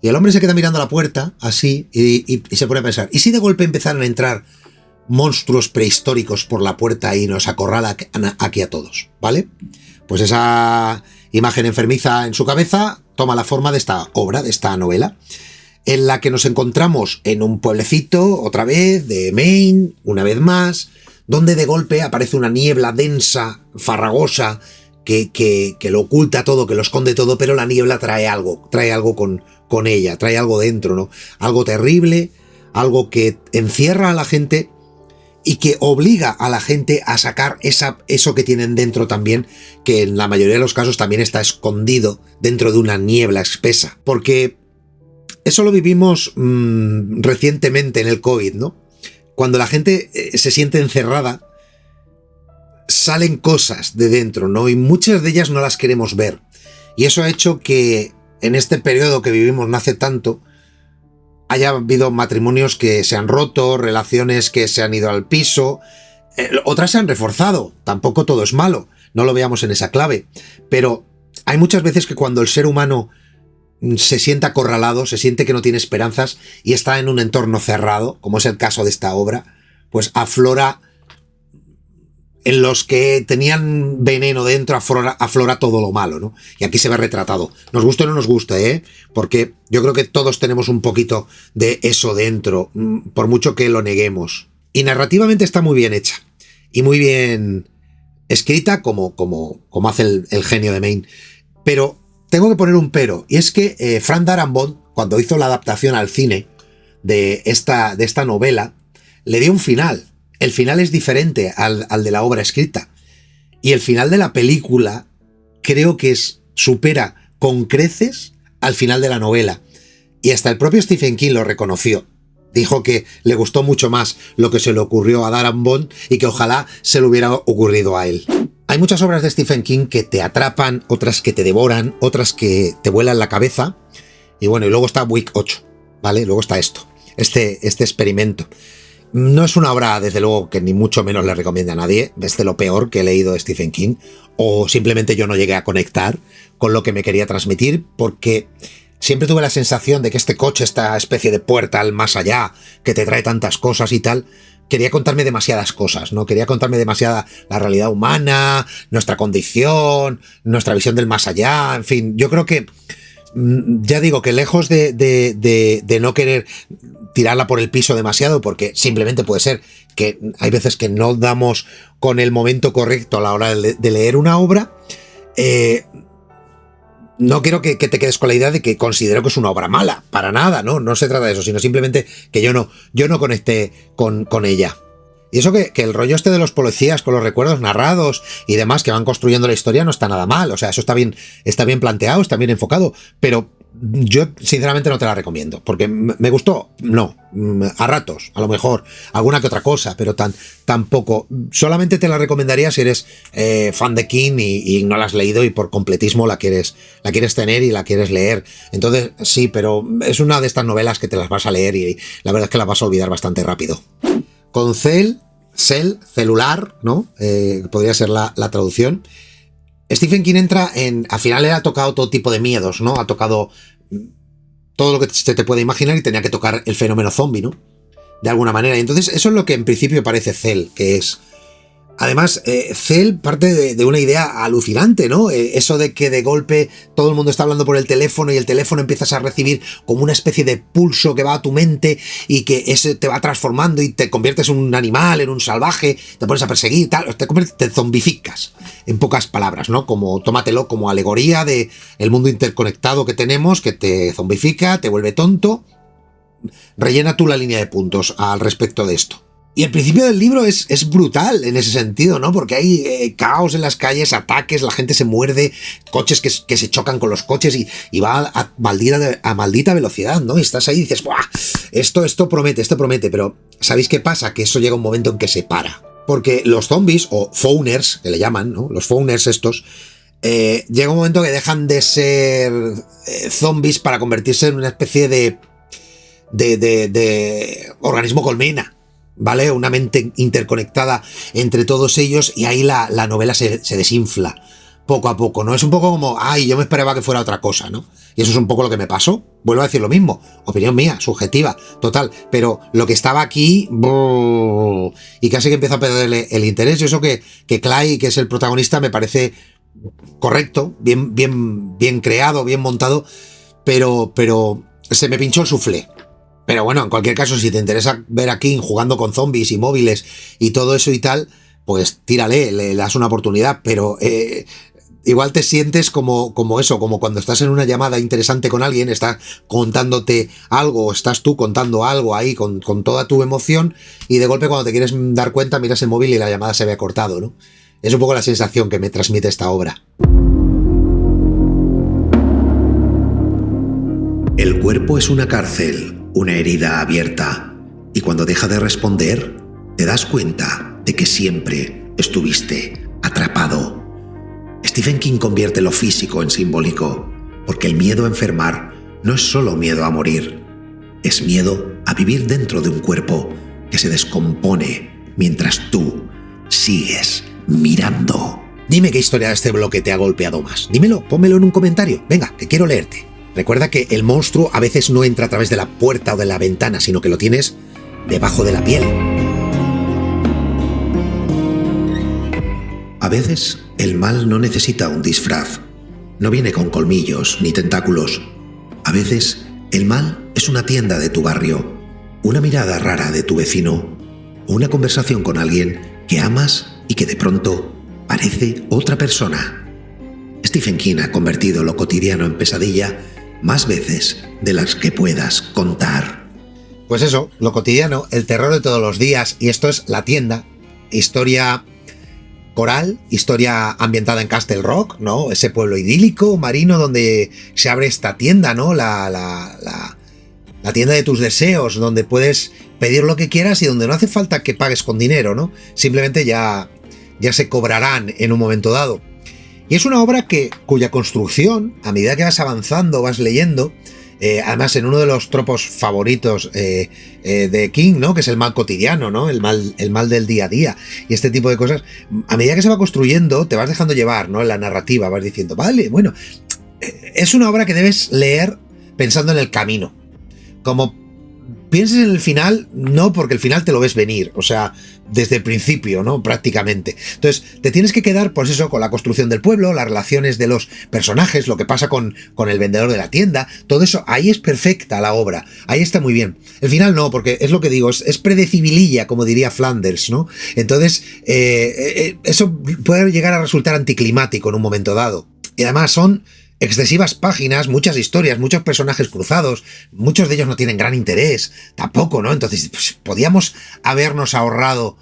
Speaker 2: y el hombre se queda mirando a la puerta, así, y se pone a pensar, ¿y si de golpe empezaran a entrar monstruos prehistóricos por la puerta y nos acorrala aquí a todos? ¿Vale? Pues esa imagen enfermiza en su cabeza toma la forma de esta obra, de esta novela, en la que nos encontramos en un pueblecito, otra vez, de Maine, una vez más, donde de golpe aparece una niebla densa, farragosa, que lo oculta todo, que lo esconde todo, pero la niebla trae algo con ella, trae algo dentro, ¿no? Algo terrible, algo que encierra a la gente y que obliga a la gente a sacar eso que tienen dentro también, que en la mayoría de los casos también está escondido dentro de una niebla espesa. Porque eso lo vivimos recientemente en el COVID, ¿no? Cuando la gente se siente encerrada, salen cosas de dentro, ¿no? Y muchas de ellas no las queremos ver. Y eso ha hecho que en este periodo que vivimos no hace tanto, haya habido matrimonios que se han roto, relaciones que se han ido al piso, otras se han reforzado. Tampoco todo es malo, no lo veamos en esa clave. Pero hay muchas veces que cuando el ser humano se siente acorralado, se siente que no tiene esperanzas y está en un entorno cerrado, como es el caso de esta obra, pues aflora, en los que tenían veneno dentro, aflora todo lo malo, ¿no? Y aquí se ve retratado. Nos gusta o no nos gusta, porque yo creo que todos tenemos un poquito de eso dentro, por mucho que lo neguemos. Y narrativamente está muy bien hecha y muy bien escrita, como hace el genio de Maine. Pero tengo que poner un pero, y es que Frank Darabont, cuando hizo la adaptación al cine de esta novela, le dio un final. El final es diferente al de la obra escrita. Y el final de la película creo que supera con creces al final de la novela. Y hasta el propio Stephen King lo reconoció. Dijo que le gustó mucho más lo que se le ocurrió a Darabont y que ojalá se le hubiera ocurrido a él. Hay muchas obras de Stephen King que te atrapan, otras que te devoran, otras que te vuelan la cabeza. Y bueno, y luego está Week 8, ¿vale? Luego está este experimento. No es una obra, desde luego, que ni mucho menos le recomienda a nadie. Es de lo peor que he leído de Stephen King. O simplemente yo no llegué a conectar con lo que me quería transmitir, porque siempre tuve la sensación de que este coche, esta especie de puerta al más allá, que te trae tantas cosas y tal, quería contarme demasiadas cosas, ¿no? Quería contarme demasiada la realidad humana, nuestra condición, nuestra visión del más allá, en fin. Yo creo que, ya digo, que lejos de no querer tirarla por el piso demasiado, porque simplemente puede ser que hay veces que no damos con el momento correcto a la hora de leer una obra, no quiero que te quedes con la idea de que considero que es una obra mala, para nada, no se trata de eso, sino simplemente que yo no conecté con ella. Y eso que el rollo este de los policías con los recuerdos narrados y demás que van construyendo la historia no está nada mal, o sea, eso está bien planteado, está bien enfocado, pero yo sinceramente no te la recomiendo, porque me gustó, no, a ratos, a lo mejor, alguna que otra cosa, pero tampoco. Solamente te la recomendaría si eres fan de King y no la has leído y por completismo la quieres tener y la quieres leer. Entonces sí, pero es una de estas novelas que te las vas a leer y la verdad es que las vas a olvidar bastante rápido. Con Cell, celular, ¿no? Podría ser la traducción. Stephen King entra al final él ha tocado todo tipo de miedos, ¿no? Ha tocado todo lo que se te puede imaginar y tenía que tocar el fenómeno zombie, ¿no? De alguna manera. Y entonces eso es lo que en principio parece Cell, que es. Además, Cell parte de una idea alucinante, ¿no? Eso de que de golpe todo el mundo está hablando por el teléfono y el teléfono empiezas a recibir como una especie de pulso que va a tu mente y que ese te va transformando y te conviertes en un animal, en un salvaje, te pones a perseguir, tal, te zombificas, en pocas palabras, ¿no? Tómatelo como alegoría de el mundo interconectado que tenemos, que te zombifica, te vuelve tonto. Rellena tú la línea de puntos al respecto de esto. Y el principio del libro es brutal en ese sentido, ¿no? Porque hay caos en las calles, ataques, la gente se muerde, coches que se chocan con los coches y va a maldita velocidad, ¿no? Y estás ahí y dices, ¡buah! Esto promete, pero ¿sabéis qué pasa? Que eso llega un momento en que se para. Porque los zombies, o fauners, que le llaman, ¿no? Los fauners estos, llega un momento que dejan de ser zombies para convertirse en una especie de organismo colmena. ¿Vale? Una mente interconectada entre todos ellos y ahí la novela se desinfla poco a poco, ¿no? Es un poco como, ay, yo me esperaba que fuera otra cosa, ¿no? Y eso es un poco lo que me pasó. Vuelvo a decir lo mismo, opinión mía, subjetiva, total, pero lo que estaba aquí, y casi que empiezo a perderle el interés. Yo eso que Clay, que es el protagonista, me parece correcto, bien creado, bien montado, pero se me pinchó el suflé. Pero bueno, en cualquier caso, si te interesa ver a King jugando con zombies y móviles y todo eso y tal, pues tírale, le das una oportunidad, pero igual te sientes como eso, como cuando estás en una llamada interesante con alguien, estás contándote algo, estás tú contando algo ahí con toda tu emoción y de golpe cuando te quieres dar cuenta miras el móvil y la llamada se ve cortado, ¿no? Es un poco la sensación que me transmite esta obra.
Speaker 1: El cuerpo es una cárcel, una herida abierta, y cuando deja de responder, te das cuenta de que siempre estuviste atrapado. Stephen King convierte lo físico en simbólico, porque el miedo a enfermar no es solo miedo a morir, es miedo a vivir dentro de un cuerpo que se descompone mientras tú sigues mirando.
Speaker 2: Dime qué historia de este bloque te ha golpeado más. Dímelo, pónmelo en un comentario. Venga, que quiero leerte. Recuerda que el monstruo a veces no entra a través de la puerta o de la ventana, sino que lo tienes debajo de la piel.
Speaker 1: A veces el mal no necesita un disfraz. No viene con colmillos ni tentáculos. A veces el mal es una tienda de tu barrio, una mirada rara de tu vecino, o una conversación con alguien que amas y que de pronto parece otra persona. Stephen King ha convertido lo cotidiano en pesadilla más veces de las que puedas contar.
Speaker 2: Pues eso, lo cotidiano, el terror de todos los días, y esto es La tienda, historia coral, historia ambientada en Castle Rock, ¿no? Ese pueblo idílico, marino, donde se abre esta tienda, ¿no? La tienda de tus deseos, donde puedes pedir lo que quieras y donde no hace falta que pagues con dinero, ¿no? Simplemente ya se cobrarán en un momento dado. Y es una obra cuya construcción, a medida que vas avanzando, vas leyendo, además en uno de los tropos favoritos de King, ¿no? Que es el mal cotidiano, ¿no? El mal del día a día y este tipo de cosas, a medida que se va construyendo, te vas dejando llevar, ¿no? En la narrativa, vas diciendo, vale, bueno, es una obra que debes leer pensando en el camino. Como pienses en el final, no, porque el final te lo ves venir, o sea, desde el principio, ¿no? Prácticamente. Entonces, te tienes que quedar, pues eso, con la construcción del pueblo, las relaciones de los personajes, lo que pasa con el vendedor de la tienda, todo eso, ahí es perfecta la obra, ahí está muy bien. El final no, porque es lo que digo, es predecibililla, como diría Flanders, ¿no? Entonces, eso puede llegar a resultar anticlimático en un momento dado. Y además son excesivas páginas, muchas historias, muchos personajes cruzados, muchos de ellos no tienen gran interés, tampoco, ¿no? Entonces, pues, podíamos habernos ahorrado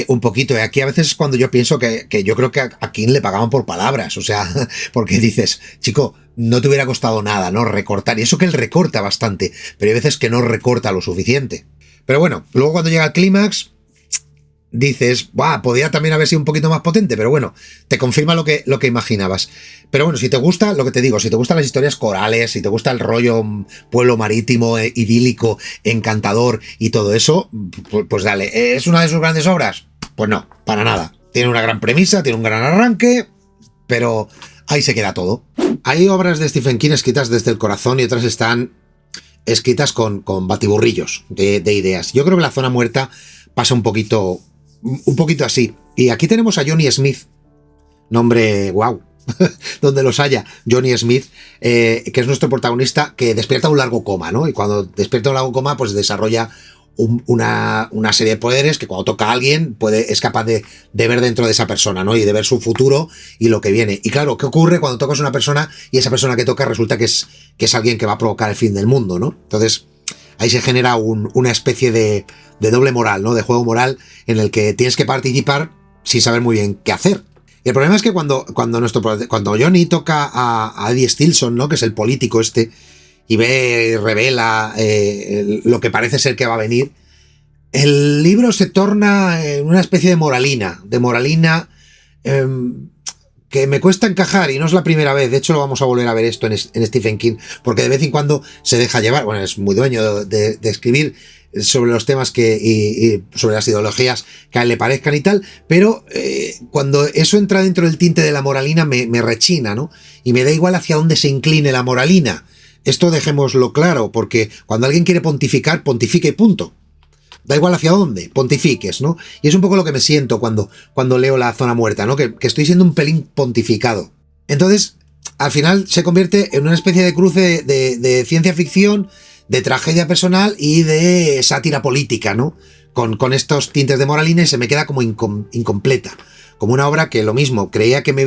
Speaker 2: un poquito. Y aquí a veces es cuando yo pienso que yo creo que a King le pagaban por palabras, o sea, porque dices, chico, no te hubiera costado nada, ¿no? Recortar, y eso que él recorta bastante, pero hay veces que no recorta lo suficiente. Pero bueno, luego cuando llega el clímax, dices, podría también haber sido un poquito más potente, pero bueno, te confirma lo que imaginabas. Pero bueno, si te gusta, lo que te digo, si te gustan las historias corales, si te gusta el rollo pueblo marítimo, idílico, encantador y todo eso, pues dale. ¿Es una de sus grandes obras? Pues no, para nada. Tiene una gran premisa, tiene un gran arranque, pero ahí se queda todo. Hay obras de Stephen King escritas desde el corazón y otras están escritas con batiburrillos de ideas. Yo creo que La zona muerta pasa un poquito así. Y aquí tenemos a Johnny Smith, nombre guau, donde los haya, Johnny Smith, que es nuestro protagonista, que despierta un largo coma, ¿no? Y cuando despierta un largo coma, pues desarrolla una serie de poderes que cuando toca a alguien es capaz de ver dentro de esa persona, ¿no? Y de ver su futuro y lo que viene. Y claro, ¿qué ocurre cuando tocas a una persona y esa persona que toca resulta que es alguien que va a provocar el fin del mundo, ¿no? Entonces, ahí se genera una especie de doble moral, ¿no? De juego moral en el que tienes que participar sin saber muy bien qué hacer. Y el problema es que cuando Johnny toca a Eddie Stilson, ¿no? Que es el político este, y revela lo que parece ser que va a venir, el libro se torna una especie de moralina que me cuesta encajar, y no es la primera vez. De hecho, lo vamos a volver a ver esto en Stephen King, porque de vez en cuando se deja llevar. Bueno, es muy dueño de escribir sobre los temas y sobre las ideologías que a él le parezcan y tal, pero cuando eso entra dentro del tinte de la moralina me rechina, ¿no? Y me da igual hacia dónde se incline la moralina. Esto dejémoslo claro, porque cuando alguien quiere pontificar, pontifica y punto. Da igual hacia dónde, pontifiques, ¿no? Y es un poco lo que me siento cuando leo La Zona Muerta, ¿no? Que estoy siendo un pelín pontificado. Entonces, al final se convierte en una especie de cruce de ciencia ficción, de tragedia personal y de sátira política, ¿no? Con estos tintes de moralina, y se me queda como incompleta. Como una obra que lo mismo, creía que me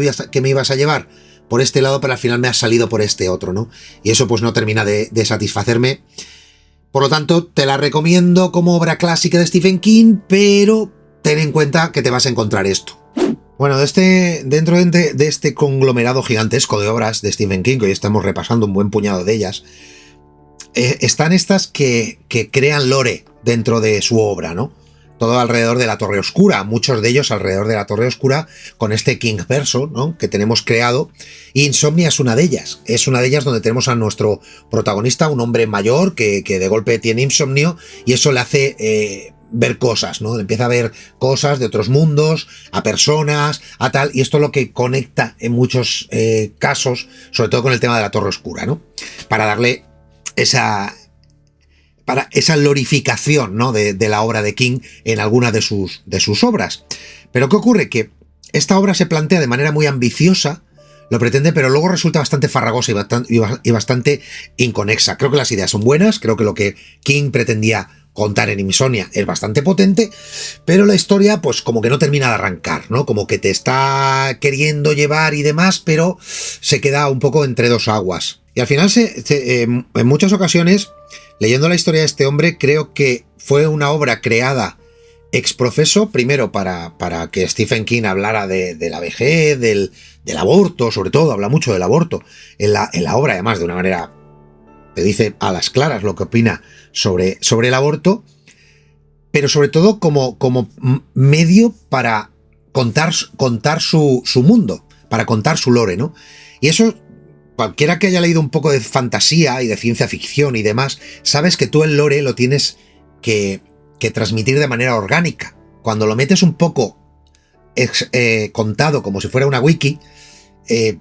Speaker 2: ibas a llevar por este lado, pero al final me has salido por este otro, ¿no? Y eso pues no termina de satisfacerme. Por lo tanto, te la recomiendo como obra clásica de Stephen King, pero ten en cuenta que te vas a encontrar esto. Bueno, dentro de este conglomerado gigantesco de obras de Stephen King, que hoy estamos repasando un buen puñado de ellas, están estas que crean lore dentro de su obra, ¿no? Todo alrededor de la Torre Oscura, muchos de ellos alrededor de la Torre Oscura, con este Kingverso, ¿no? Que tenemos creado. Y Insomnia es una de ellas. Es una de ellas donde tenemos a nuestro protagonista, un hombre mayor que de golpe tiene insomnio, y eso le hace ver cosas, ¿no? Empieza a ver cosas de otros mundos, a personas, a tal, y esto es lo que conecta en muchos casos, sobre todo con el tema de la Torre Oscura, ¿no? Para darle esa glorificación, ¿no? de la obra de King en alguna de sus obras. Pero ¿qué ocurre? Que esta obra se plantea de manera muy ambiciosa, lo pretende, pero luego resulta bastante farragosa y bastante inconexa. Creo que las ideas son buenas, creo que lo que King pretendía contar en Insomnia es bastante potente, pero la historia pues como que no termina de arrancar, ¿no? Como que te está queriendo llevar y demás, pero se queda un poco entre dos aguas. Y al final, en muchas ocasiones, leyendo la historia de este hombre, creo que fue una obra creada ex profeso, primero para que Stephen King hablara de la vejez, del aborto, sobre todo, habla mucho del aborto en la obra, además de una manera, te dice a las claras lo que opina sobre el aborto, pero sobre todo como medio para contar su mundo, para contar su lore, ¿no? Y eso, cualquiera que haya leído un poco de fantasía y de ciencia ficción y demás, sabes que tú el lore lo tienes que transmitir de manera orgánica. Cuando lo metes un poco contado como si fuera una wiki,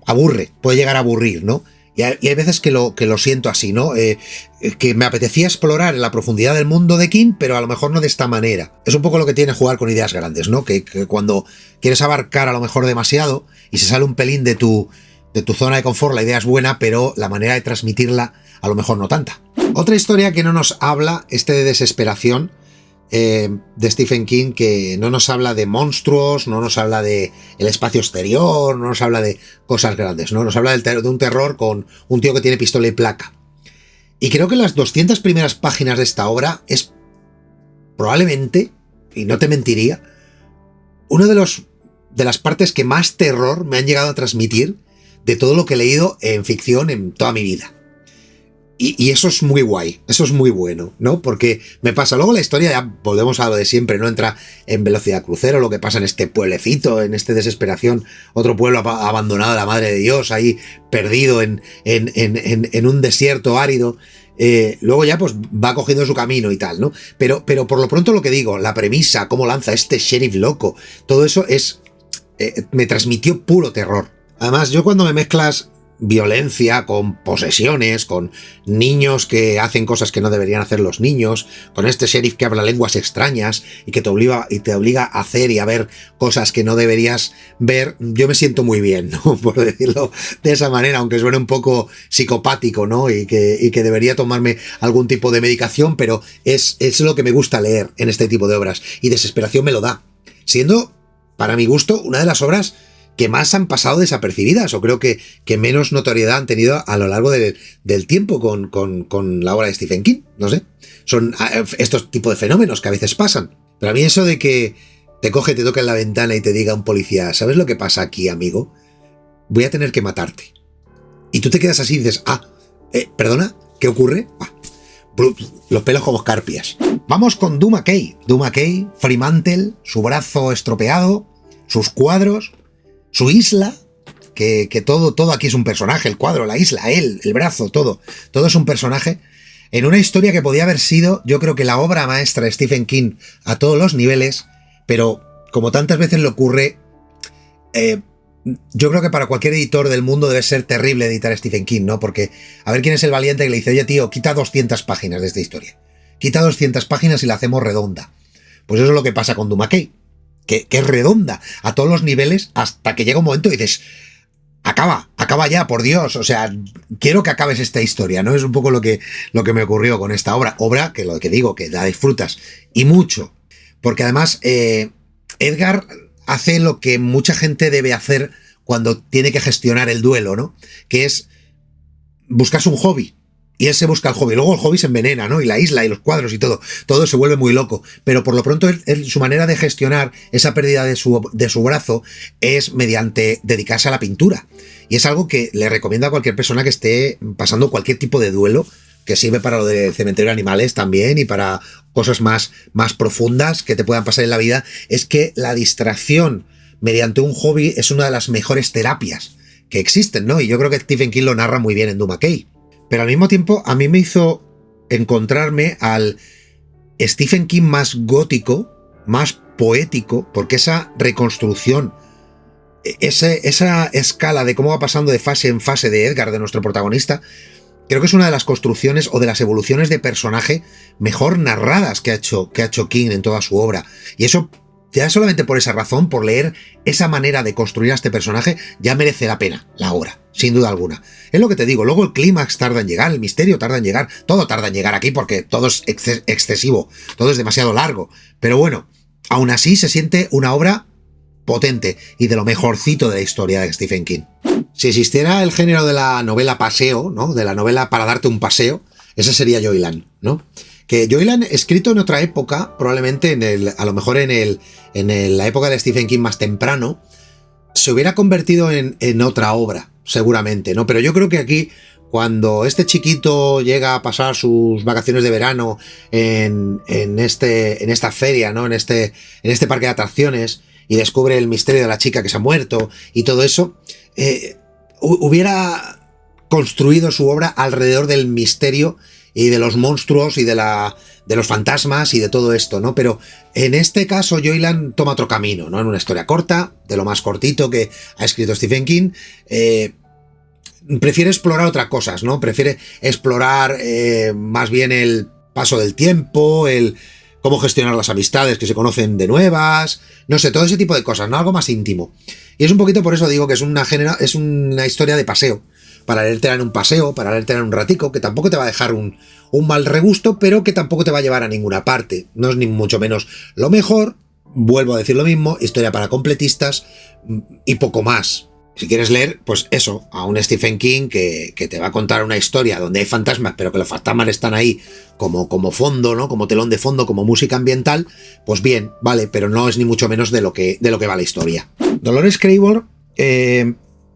Speaker 2: aburre, puede llegar a aburrir, ¿no? Y hay veces que lo siento así, ¿no? Que me apetecía explorar en la profundidad del mundo de King, pero a lo mejor no de esta manera. Es un poco lo que tiene jugar con ideas grandes, ¿no? Que cuando quieres abarcar a lo mejor demasiado y se sale un pelín de tu zona de confort, la idea es buena, pero la manera de transmitirla a lo mejor no tanta. Otra historia que no nos habla, de desesperación, de Stephen King, que no nos habla de monstruos, no nos habla de el espacio exterior, no nos habla de cosas grandes, ¿no? Nos habla de un terror con un tío que tiene pistola y placa. Y creo que las 200 primeras páginas de esta obra es probablemente, y no te mentiría, una de las partes que más terror me han llegado a transmitir de todo lo que he leído en ficción en toda mi vida. Y eso es muy guay, eso es muy bueno, ¿no? Porque me pasa, luego la historia, ya volvemos a lo de siempre, no entra en velocidad crucero, lo que pasa en este pueblecito, en este desesperación, otro pueblo abandonado de la madre de Dios, ahí perdido en un desierto árido. Luego ya pues va cogiendo su camino y tal, ¿no? Pero por lo pronto lo que digo, la premisa, cómo lanza este sheriff loco, todo eso me transmitió puro terror. Además, yo cuando me mezclas violencia con posesiones, con niños que hacen cosas que no deberían hacer los niños, con este sheriff que habla lenguas extrañas y que te obliga a hacer y a ver cosas que no deberías ver, yo me siento muy bien, ¿no? Por decirlo de esa manera, aunque suene un poco psicopático, ¿no? Y que debería tomarme algún tipo de medicación, pero es lo que me gusta leer en este tipo de obras, y Desesperación me lo da, siendo, para mi gusto, una de las obras que más han pasado desapercibidas, o creo que menos notoriedad han tenido a lo largo del tiempo con la obra de Stephen King. No sé, son estos tipos de fenómenos que a veces pasan. Pero a mí eso de que te coge, te toca en la ventana y te diga un policía, ¿sabes lo que pasa aquí, amigo? Voy a tener que matarte. Y tú te quedas así y dices, ¿perdona? ¿Qué ocurre? Los pelos como escarpias. Vamos con Doug Mackay. Doug Mackay, Fremantle, su brazo estropeado, sus cuadros, su isla, que todo aquí es un personaje, el cuadro, la isla, él, el brazo, todo es un personaje, en una historia que podía haber sido, yo creo que la obra maestra de Stephen King a todos los niveles, pero como tantas veces le ocurre, yo creo que para cualquier editor del mundo debe ser terrible editar a Stephen King, ¿no? Porque a ver quién es el valiente que le dice, oye tío, quita 200 páginas de esta historia, quita 200 páginas y la hacemos redonda. Pues eso es lo que pasa con Doug Mackay. Que es redonda a todos los niveles hasta que llega un momento y dices, acaba ya, por Dios, o sea, quiero que acabes esta historia, ¿no? Es un poco lo que me ocurrió con esta obra que lo que digo, que la disfrutas, y mucho, porque además Edgar hace lo que mucha gente debe hacer cuando tiene que gestionar el duelo, ¿no? Que es buscarse un hobby. Y él se busca el hobby. Luego el hobby se envenena, ¿no? Y la isla y los cuadros y todo se vuelve muy loco. Pero por lo pronto su manera de gestionar esa pérdida de su brazo es mediante dedicarse a la pintura. Y es algo que le recomiendo a cualquier persona que esté pasando cualquier tipo de duelo, que sirve para lo de Cementerio de Animales también y para cosas más profundas que te puedan pasar en la vida. Es que la distracción mediante un hobby es una de las mejores terapias que existen, ¿no? Y yo creo que Stephen King lo narra muy bien en Doug Mackay. Pero al mismo tiempo a mí me hizo encontrarme al Stephen King más gótico, más poético, porque esa reconstrucción, esa escala de cómo va pasando de fase en fase de Edgar, de nuestro protagonista, creo que es una de las construcciones o de las evoluciones de personaje mejor narradas que ha hecho King en toda su obra. Y eso, ya solamente por esa razón, por leer esa manera de construir a este personaje, ya merece la pena la obra, sin duda alguna. Es lo que te digo, luego el clímax tarda en llegar, el misterio tarda en llegar, todo tarda en llegar aquí porque todo es excesivo, todo es demasiado largo. Pero bueno, aún así se siente una obra potente y de lo mejorcito de la historia de Stephen King. Si existiera el género de la novela paseo, ¿no? De la novela para darte un paseo, ese sería Joyland, ¿no? Que Joyland, escrito en otra época, probablemente a lo mejor en la época de Stephen King más temprano, se hubiera convertido en otra obra, seguramente, ¿no? Pero yo creo que aquí, cuando este chiquito llega a pasar sus vacaciones de verano en esta feria, ¿no? En este parque de atracciones, y descubre el misterio de la chica que se ha muerto y todo eso, hubiera construido su obra alrededor del misterio y de los monstruos y de los fantasmas y de todo esto, ¿no? Pero en este caso Joyland toma otro camino, ¿no? En una historia corta, de lo más cortito que ha escrito Stephen King, prefiere explorar otras cosas, ¿no? Prefiere explorar más bien el paso del tiempo, el cómo gestionar las amistades que se conocen de nuevas, no sé, todo ese tipo de cosas, ¿no? Algo más íntimo. Y es un poquito por eso digo que es una historia de paseo, para leértela en un paseo, para leértela en un ratico, que tampoco te va a dejar un mal regusto, pero que tampoco te va a llevar a ninguna parte. No es ni mucho menos lo mejor, vuelvo a decir lo mismo, historia para completistas y poco más. Si quieres leer, pues eso, a un Stephen King que te va a contar una historia donde hay fantasmas, pero que los fantasmas están ahí como fondo, ¿no? Como telón de fondo, como música ambiental, pues bien, vale, pero no es ni mucho menos de lo que va la historia. Dolores Claiborne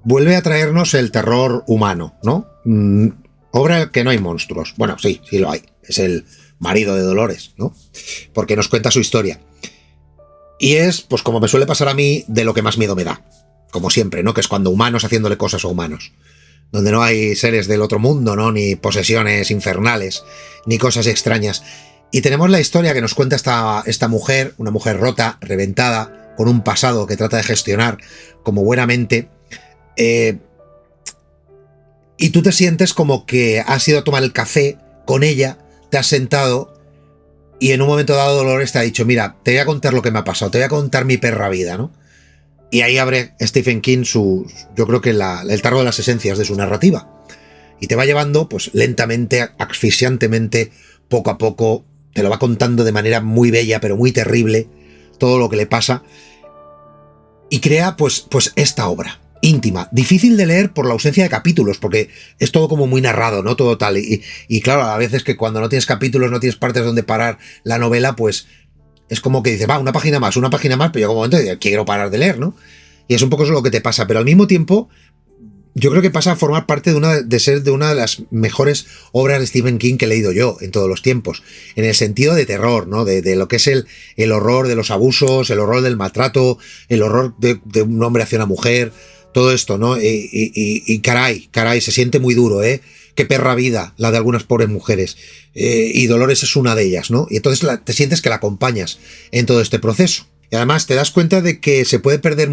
Speaker 2: vuelve a traernos el terror humano, ¿no? Obra en que no hay monstruos. Bueno, sí lo hay. Es el marido de Dolores, ¿no? Porque nos cuenta su historia. Y es, pues como me suele pasar a mí, de lo que más miedo me da. Como siempre, ¿no? Que es cuando humanos haciéndole cosas a humanos. Donde no hay seres del otro mundo, ¿no? Ni posesiones infernales, ni cosas extrañas. Y tenemos la historia que nos cuenta esta mujer, una mujer rota, reventada, con un pasado que trata de gestionar como buenamente. Y tú te sientes como que has ido a tomar el café con ella, te has sentado y en un momento dado Dolores te ha dicho, mira, te voy a contar lo que me ha pasado, te voy a contar mi perra vida, ¿no? Y ahí abre Stephen King yo creo que el tarro de las esencias de su narrativa. Y te va llevando, pues lentamente, asfixiantemente, poco a poco, te lo va contando de manera muy bella, pero muy terrible, todo lo que le pasa. y crea pues esta obra íntima, difícil de leer por la ausencia de capítulos, porque es todo como muy narrado, ¿no? Todo tal. Y claro, a veces que cuando no tienes capítulos, no tienes partes donde parar la novela, pues es como que dices, va, una página más, pero llega un momento y quiero parar de leer, ¿no? Y es un poco eso lo que te pasa, pero al mismo tiempo yo creo que pasa a formar parte de ser de una de las mejores obras de Stephen King que he leído yo en todos los tiempos, en el sentido de terror, ¿no? De lo que es el horror de los abusos, el horror del maltrato, el horror de un hombre hacia una mujer, todo esto, ¿no? Y caray, se siente muy duro, ¿eh? Qué perra vida la de algunas pobres mujeres. Y Dolores es una de ellas, ¿no? Y entonces te sientes que la acompañas en todo este proceso. Y además te das cuenta de que se puede perder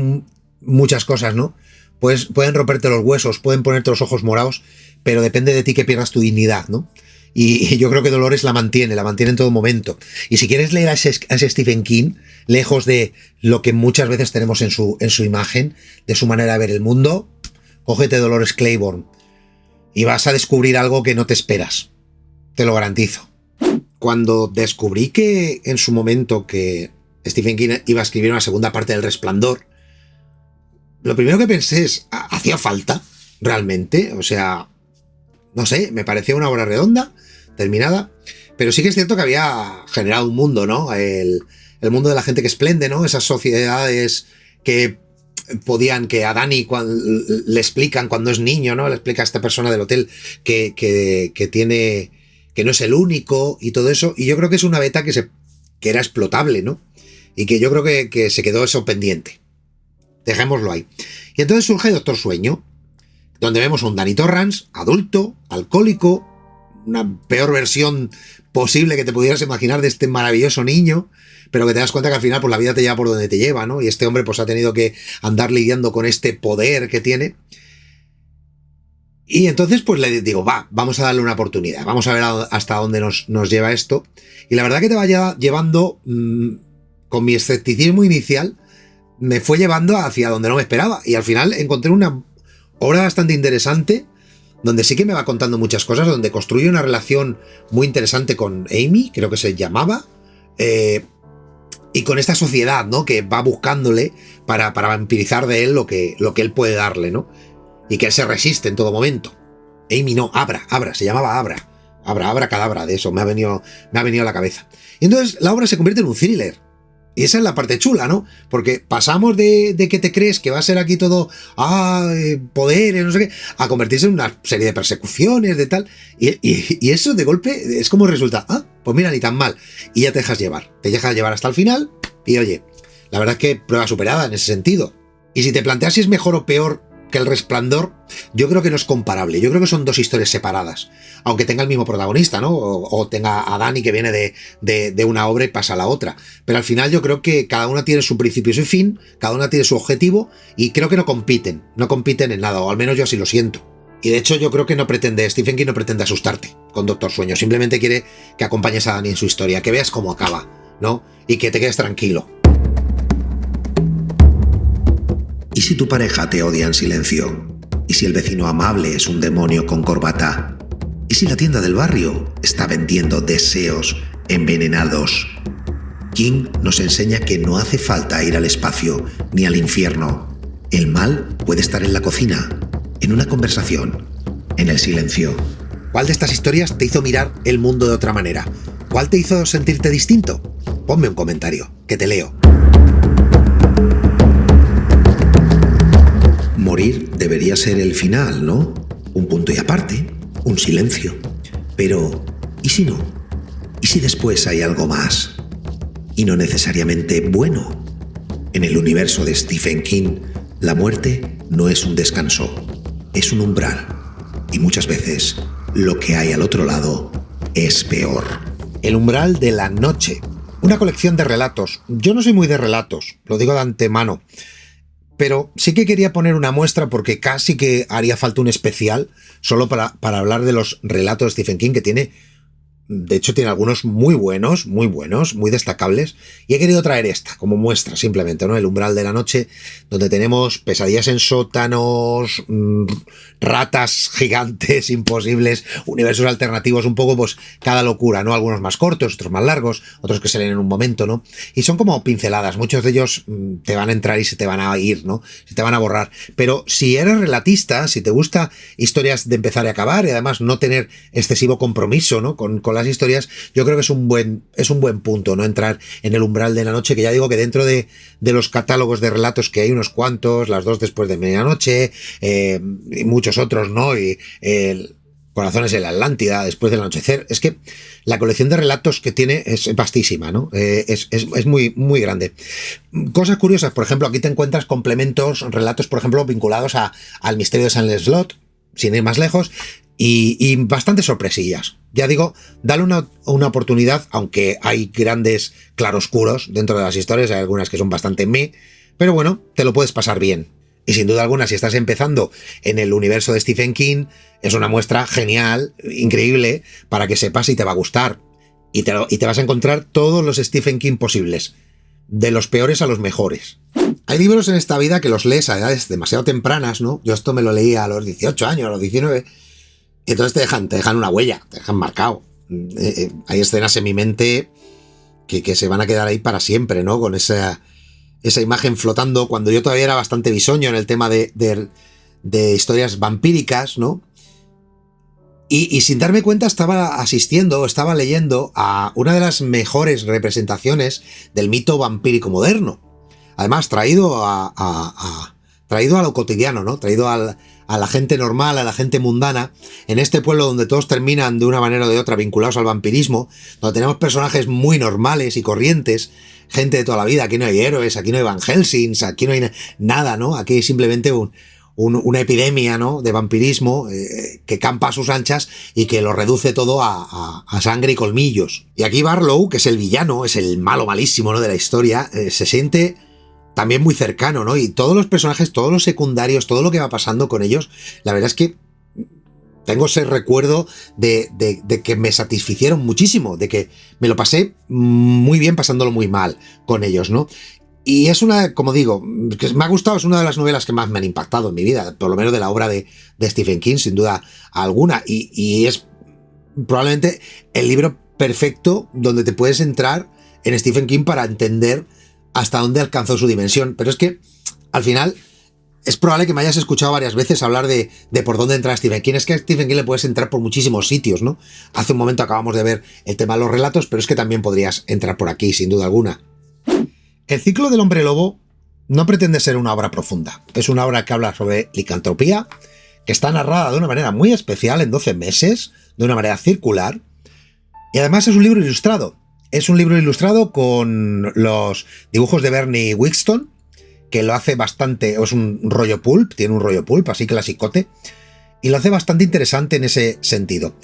Speaker 2: muchas cosas, ¿no? Pues pueden romperte los huesos, pueden ponerte los ojos morados, pero depende de ti que pierdas tu dignidad, ¿no? Y yo creo que Dolores la mantiene en todo momento. Y si quieres leer a ese Stephen King, lejos de lo que muchas veces tenemos en su imagen, de su manera de ver el mundo, cógete Dolores Claiborne y vas a descubrir algo que no te esperas. Te lo garantizo. Cuando descubrí que en su momento que Stephen King iba a escribir una segunda parte del Resplandor, lo primero que pensé es, ¿hacía falta realmente? O sea, no sé, me parecía una obra redonda, terminada, pero sí que es cierto que había generado un mundo, ¿no? El mundo de la gente que esplende, ¿no? Esas sociedades que podían, que a Dani le explican cuando es niño, ¿no? Le explica a esta persona del hotel que tiene, que no es el único y todo eso, y yo creo que es una beta que era explotable, ¿no? Y que yo creo que se quedó eso pendiente. Dejémoslo ahí. Y entonces surge Doctor Sueño, donde vemos a un Danny Torrance, adulto, alcohólico, una peor versión posible que te pudieras imaginar de este maravilloso niño, pero que te das cuenta que al final pues la vida te lleva por donde te lleva, ¿no? Y este hombre pues ha tenido que andar lidiando con este poder que tiene. Y entonces pues le digo, vamos a darle una oportunidad, vamos a ver hasta dónde nos lleva esto. Y la verdad que te vaya llevando, con mi escepticismo inicial, me fue llevando hacia donde no me esperaba. Y al final encontré una obra bastante interesante, donde sí que me va contando muchas cosas, donde construye una relación muy interesante con Amy, creo que se llamaba, y con esta sociedad, ¿no? Que va buscándole para vampirizar de él lo que él puede darle, ¿no? Y que él se resiste en todo momento. Amy no, Abra, se llamaba Abra Cadabra, de eso me ha venido a la cabeza. Y entonces la obra se convierte en un thriller. Y esa es la parte chula, ¿no? Porque pasamos de que te crees que va a ser aquí todo poderes, no sé qué, a convertirse en una serie de persecuciones, de tal. Y eso de golpe es como resulta, pues mira, ni tan mal. Y ya te dejas llevar. Te dejas llevar hasta el final y oye, la verdad es que prueba superada en ese sentido. Y si te planteas si es mejor o peor que El Resplandor, yo creo que no es comparable. Yo creo que son dos historias separadas. Aunque tenga el mismo protagonista, ¿no? O tenga a Dani que viene de una obra y pasa a la otra. Pero al final yo creo que cada una tiene su principio y su fin, cada una tiene su objetivo y creo que no compiten en nada, o al menos yo así lo siento. Y de hecho yo creo que Stephen King no pretende asustarte con Doctor Sueño. Simplemente quiere que acompañes a Dani en su historia, que veas cómo acaba, ¿no? Y que te quedes tranquilo.
Speaker 1: ¿Y si tu pareja te odia en silencio? ¿Y si el vecino amable es un demonio con corbata? ¿Y si la tienda del barrio está vendiendo deseos envenenados? King nos enseña que no hace falta ir al espacio ni al infierno. El mal puede estar en la cocina, en una conversación, en el silencio.
Speaker 2: ¿Cuál de estas historias te hizo mirar el mundo de otra manera? ¿Cuál te hizo sentirte distinto? Ponme un comentario, que te leo.
Speaker 1: Morir debería ser el final, ¿no? Un punto y aparte, un silencio. Pero, ¿y si no? ¿Y si después hay algo más? Y no necesariamente bueno. En el universo de Stephen King, la muerte no es un descanso, es un umbral. Y muchas veces, lo que hay al otro lado es peor.
Speaker 2: El umbral de la noche. Una colección de relatos. Yo no soy muy de relatos, lo digo de antemano. Pero sí que quería poner una muestra porque casi que haría falta un especial solo para hablar de los relatos de Stephen King, que tiene De hecho, tiene algunos muy buenos, muy destacables. Y he querido traer esta como muestra, simplemente, ¿no? El umbral de la noche, donde tenemos pesadillas en sótanos, ratas gigantes imposibles, universos alternativos, un poco, pues, cada locura, ¿no? Algunos más cortos, otros más largos, otros que se leen en un momento, ¿no? Y son como pinceladas. Muchos de ellos te van a entrar y se te van a ir, ¿no? Se te van a borrar. Pero si eres relatista, si te gusta historias de empezar y acabar, y además no tener excesivo compromiso, ¿no? Con las historias, yo creo que es un buen punto, ¿no? Entrar en el umbral de la noche, que ya digo que dentro de los catálogos de relatos, que hay unos cuantos, Las dos después de medianoche, y muchos otros, ¿no? Y Corazones en la Atlántida, Después del anochecer, es que la colección de relatos que tiene es vastísima, ¿no? Es muy, muy grande. Cosas curiosas, por ejemplo, aquí te encuentras complementos, relatos, por ejemplo, vinculados al misterio de San Lancelot, sin ir más lejos, y bastantes sorpresillas. Ya digo, dale una oportunidad, aunque hay grandes claroscuros dentro de las historias, hay algunas que son bastante pero bueno, te lo puedes pasar bien. Y sin duda alguna, si estás empezando en el universo de Stephen King, es una muestra genial, increíble, para que sepas y te va a gustar. Y te vas a encontrar todos los Stephen King posibles, de los peores a los mejores. Hay libros en esta vida que los lees a edades demasiado tempranas, ¿no? Yo esto me lo leí a los 18 años, a los 19, y entonces te dejan una huella, te dejan marcado. Hay escenas en mi mente que se van a quedar ahí para siempre, ¿no? Con esa imagen flotando, cuando yo todavía era bastante bisoño en el tema de historias vampíricas, ¿no? Y sin darme cuenta estaba leyendo a una de las mejores representaciones del mito vampírico moderno. Además, traído a lo cotidiano, ¿no? Traído a la gente normal, a la gente mundana, en este pueblo donde todos terminan de una manera o de otra vinculados al vampirismo, donde tenemos personajes muy normales y corrientes, gente de toda la vida. Aquí no hay héroes, aquí no hay Van Helsings, aquí no hay nada, ¿no? Aquí hay simplemente una epidemia, ¿no? De vampirismo que campa a sus anchas y que lo reduce todo a sangre y colmillos. Y aquí Barlow, que es el villano, es el malo malísimo, ¿no? De la historia, se siente también muy cercano, ¿no? Y todos los personajes, todos los secundarios, todo lo que va pasando con ellos, la verdad es que tengo ese recuerdo de que me satisficieron muchísimo, de que me lo pasé muy bien pasándolo muy mal con ellos, ¿no? Y es como digo, que me ha gustado, es una de las novelas que más me han impactado en mi vida, por lo menos de la obra de Stephen King, sin duda alguna, y es probablemente el libro perfecto donde te puedes entrar en Stephen King para entender hasta dónde alcanzó su dimensión. Pero es que, al final, es probable que me hayas escuchado varias veces hablar de por dónde entra Stephen King. Es que a Stephen King le puedes entrar por muchísimos sitios, ¿no? Hace un momento acabamos de ver el tema de los relatos, pero es que también podrías entrar por aquí, sin duda alguna. El ciclo del hombre lobo no pretende ser una obra profunda. Es una obra que habla sobre licantropía, que está narrada de una manera muy especial, en 12 meses, de una manera circular, y además es un libro ilustrado. Es un libro ilustrado con los dibujos de Bernie Wixton, que lo hace bastante, es un rollo pulp, tiene un rollo pulp, así clasicote, y lo hace bastante interesante en ese sentido.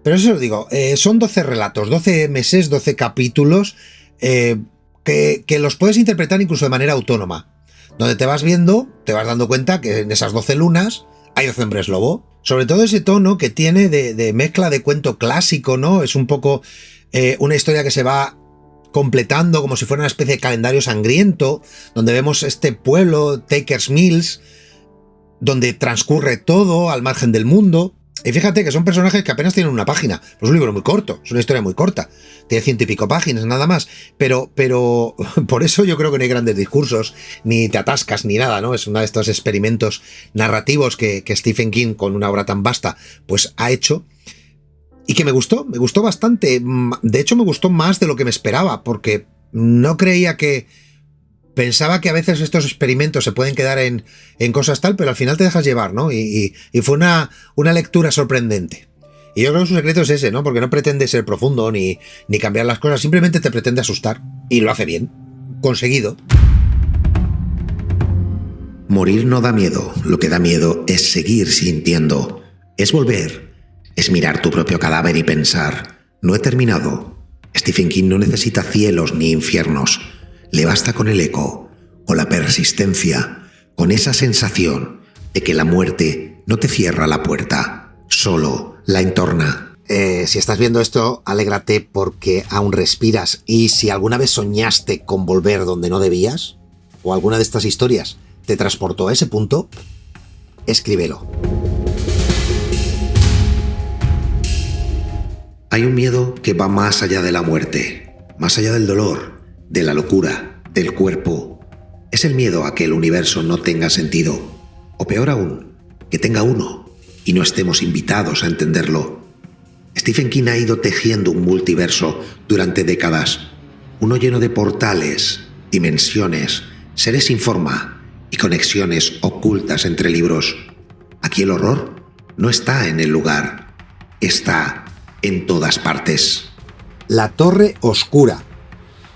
Speaker 2: Pero eso os digo, son 12 relatos, 12 meses, 12 capítulos, que los puedes interpretar incluso de manera autónoma, donde te vas viendo, te vas dando cuenta que en esas 12 lunas hay 12 hombres lobo. Sobre todo ese tono que tiene de mezcla de cuento clásico, ¿no? Es un poco una historia que se va completando como si fuera una especie de calendario sangriento, donde vemos este pueblo, Takers Mills, donde transcurre todo al margen del mundo. Y fíjate que son personajes que apenas tienen una página. Pues es un libro muy corto, es una historia muy corta. Tiene 100 y pico páginas, nada más. Pero por eso yo creo que no hay grandes discursos, ni te atascas, ni nada, ¿no? Es uno de estos experimentos narrativos que Stephen King, con una obra tan vasta, pues ha hecho. Y que me gustó bastante. De hecho, me gustó más de lo que me esperaba, porque no creía que... Pensaba que a veces estos experimentos se pueden quedar en cosas tal, pero al final te dejas llevar, ¿no? Y fue una lectura sorprendente. Y yo creo que su secreto es ese, ¿no? Porque no pretende ser profundo ni cambiar las cosas, simplemente te pretende asustar. Y lo hace bien. Conseguido.
Speaker 1: Morir no da miedo. Lo que da miedo es seguir sintiendo. Es volver. Es mirar tu propio cadáver y pensar: no he terminado. Stephen King no necesita cielos ni infiernos. Le basta con el eco, con la persistencia, con esa sensación de que la muerte no te cierra la puerta, solo la entorna.
Speaker 2: si estás viendo esto, alégrate porque aún respiras. Y si alguna vez soñaste con volver donde no debías, o alguna de estas historias te transportó a ese punto, escríbelo.
Speaker 1: Hay un miedo que va más allá de la muerte, más allá del dolor, de la locura, del cuerpo. Es el miedo a que el universo no tenga sentido, o peor aún, que tenga uno y no estemos invitados a entenderlo. Stephen King ha ido tejiendo un multiverso durante décadas, uno lleno de portales, dimensiones, seres sin forma y conexiones ocultas entre libros. Aquí el horror no está en el lugar, está en todas partes.
Speaker 2: La Torre Oscura.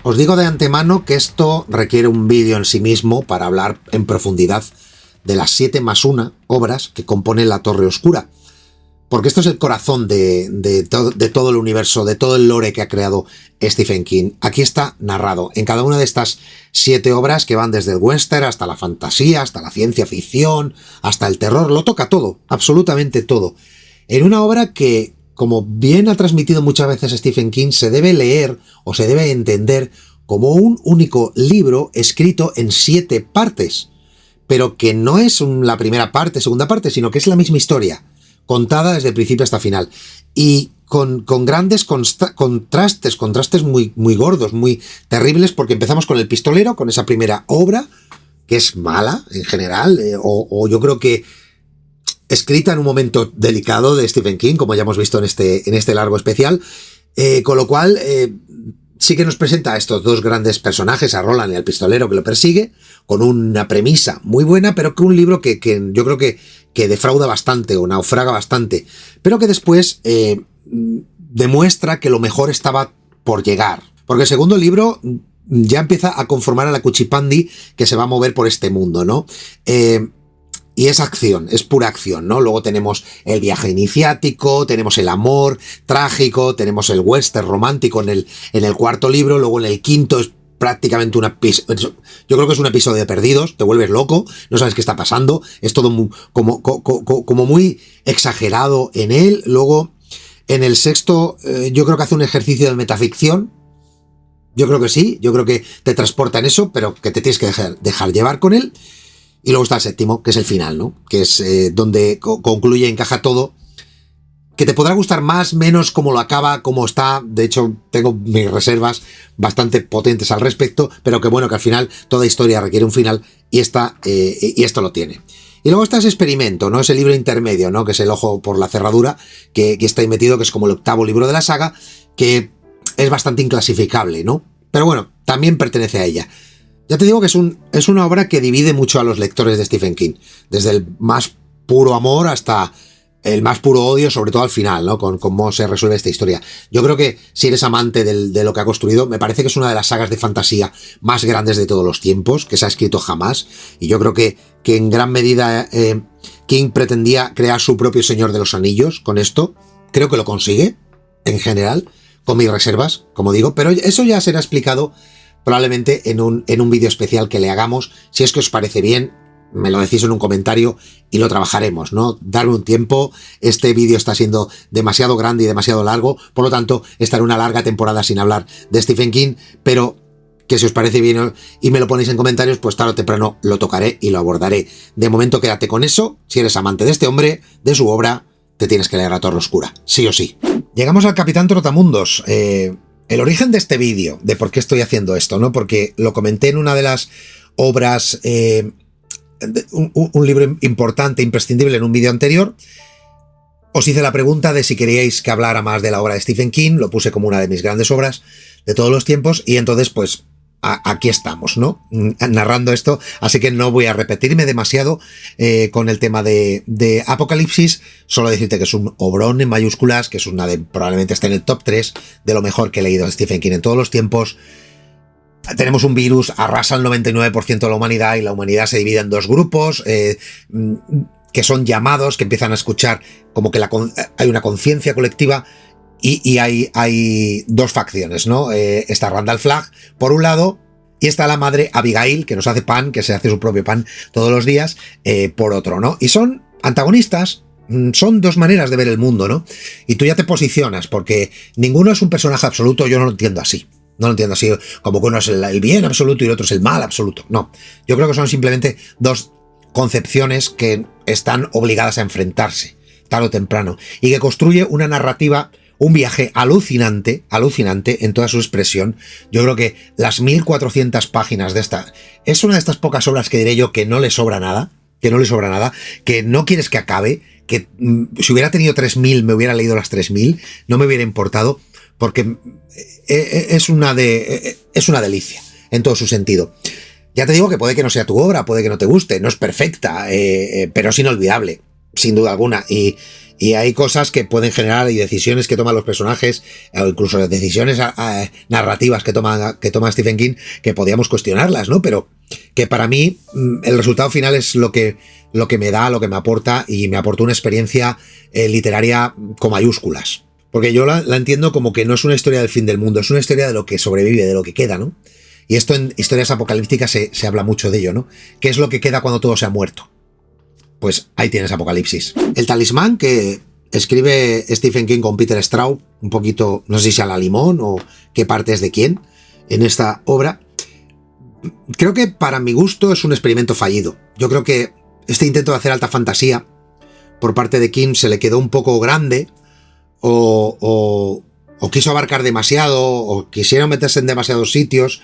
Speaker 2: Os digo de antemano que esto requiere un vídeo en sí mismo para hablar en profundidad de las 7+1 obras que componen La Torre Oscura. Porque esto es el corazón de todo el universo, de todo el lore que ha creado Stephen King. Aquí está narrado en cada una de estas 7 obras que van desde el western hasta la fantasía, hasta la ciencia ficción, hasta el terror. Lo toca todo, absolutamente todo. En una obra que, como bien ha transmitido muchas veces Stephen King, se debe leer o se debe entender como un único libro escrito en 7 partes. Pero que no es la primera parte, segunda parte, sino que es la misma historia, contada desde el principio hasta el final, y con grandes contrastes muy, muy gordos, muy terribles, porque empezamos con El pistolero, con esa primera obra, que es mala en general, o yo creo que escrita en un momento delicado de Stephen King, como ya hemos visto en este largo especial, con lo cual sí que nos presenta a estos dos grandes personajes, a Roland y al pistolero que lo persigue, con una premisa muy buena, pero que un libro que yo creo que defrauda bastante o naufraga bastante, pero que después demuestra que lo mejor estaba por llegar. Porque el segundo libro ya empieza a conformar a la cuchipandi que se va a mover por este mundo, ¿no? Y es acción, es pura acción, ¿no? Luego tenemos el viaje iniciático, tenemos el amor trágico, tenemos el western romántico en el cuarto libro, luego en el quinto es prácticamente yo creo que es un episodio de Perdidos, te vuelves loco, no sabes qué está pasando, es todo como muy exagerado en él. Luego en el sexto yo creo que hace un ejercicio de metaficción, yo creo que sí, yo creo que te transporta en eso, pero que te tienes que dejar llevar con él. Y luego está el séptimo, que es el final, ¿no? Que es donde concluye, encaja todo. Que te podrá gustar más, menos, cómo lo acaba, cómo está. De hecho, tengo mis reservas bastante potentes al respecto, pero que bueno, que al final toda historia requiere un final y esto lo tiene. Y luego está ese experimento, ¿no? Ese libro intermedio, ¿no? Que es El ojo por la cerradura, que está ahí metido, que es como el 8º libro de la saga, que es bastante inclasificable, ¿no? Pero bueno, también pertenece a ella. Ya te digo que es una obra que divide mucho a los lectores de Stephen King, desde el más puro amor hasta el más puro odio, sobre todo al final, ¿no? Con cómo se resuelve esta historia. Yo creo que si eres amante de lo que ha construido, me parece que es una de las sagas de fantasía más grandes de todos los tiempos, que se ha escrito jamás, y yo creo que en gran medida King pretendía crear su propio Señor de los Anillos con esto. Creo que lo consigue, en general, con mis reservas, como digo, pero eso ya será explicado probablemente en un vídeo especial que le hagamos. Si es que os parece bien, me lo decís en un comentario y lo trabajaremos, ¿no? Darme un tiempo, este vídeo está siendo demasiado grande y demasiado largo, por lo tanto, estaré una larga temporada sin hablar de Stephen King, pero que si os parece bien y me lo ponéis en comentarios, pues tarde o temprano lo tocaré y lo abordaré. De momento quédate con eso. Si eres amante de este hombre, de su obra, te tienes que leer La Torre Oscura, sí o sí. Llegamos al Capitán Trotamundos. El origen de este vídeo, de por qué estoy haciendo esto, ¿no? Porque lo comenté en una de las obras, un libro importante, imprescindible, en un vídeo anterior. Os hice la pregunta de si queríais que hablara más de la obra de Stephen King, lo puse como una de mis grandes obras de todos los tiempos, y entonces pues aquí estamos, ¿no? Narrando esto, así que no voy a repetirme demasiado con el tema de Apocalipsis, solo decirte que es un obrón en mayúsculas, que es probablemente está en el top 3 de lo mejor que he leído de Stephen King en todos los tiempos. Tenemos un virus, arrasa el 99% de la humanidad y la humanidad se divide en dos grupos, que son llamados, que empiezan a escuchar como que hay una conciencia colectiva. Y hay dos facciones, ¿no? Está Randall Flagg, por un lado, y está la madre Abigail, que nos hace pan, que se hace su propio pan todos los días, por otro, ¿no? Y son antagonistas, son dos maneras de ver el mundo, ¿no? Y tú ya te posicionas, porque ninguno es un personaje absoluto, yo no lo entiendo así. No lo entiendo así, como que uno es el bien absoluto y el otro es el mal absoluto. No, yo creo que son simplemente dos concepciones que están obligadas a enfrentarse, tarde o temprano, y que construye una narrativa, un viaje alucinante en toda su expresión. Yo creo que las 1400 páginas de esta es una de estas pocas obras que diré yo que no le sobra nada, que no quieres que acabe, que si hubiera tenido 3000 me hubiera leído las 3000, no me hubiera importado, porque es una delicia en todo su sentido. Ya te digo que puede que no sea tu obra, puede que no te guste, no es perfecta, pero es inolvidable, sin duda alguna, y hay cosas que pueden generar y decisiones que toman los personajes, o incluso decisiones narrativas que toma Stephen King, que podíamos cuestionarlas, ¿no? Pero que para mí el resultado final es lo que me da, lo que me aporta, y me aportó una experiencia literaria con mayúsculas. Porque yo la entiendo como que no es una historia del fin del mundo, es una historia de lo que sobrevive, de lo que queda, ¿no? Y esto en historias apocalípticas se habla mucho de ello, ¿no? ¿Qué es lo que queda cuando todo se ha muerto? Pues ahí tienes Apocalipsis. El talismán que escribe Stephen King con Peter Straub, un poquito, no sé si a la limón o qué parte es de quién, en esta obra, creo que para mi gusto es un experimento fallido. Yo creo que este intento de hacer alta fantasía por parte de King se le quedó un poco grande, o quiso abarcar demasiado, o quisieron meterse en demasiados sitios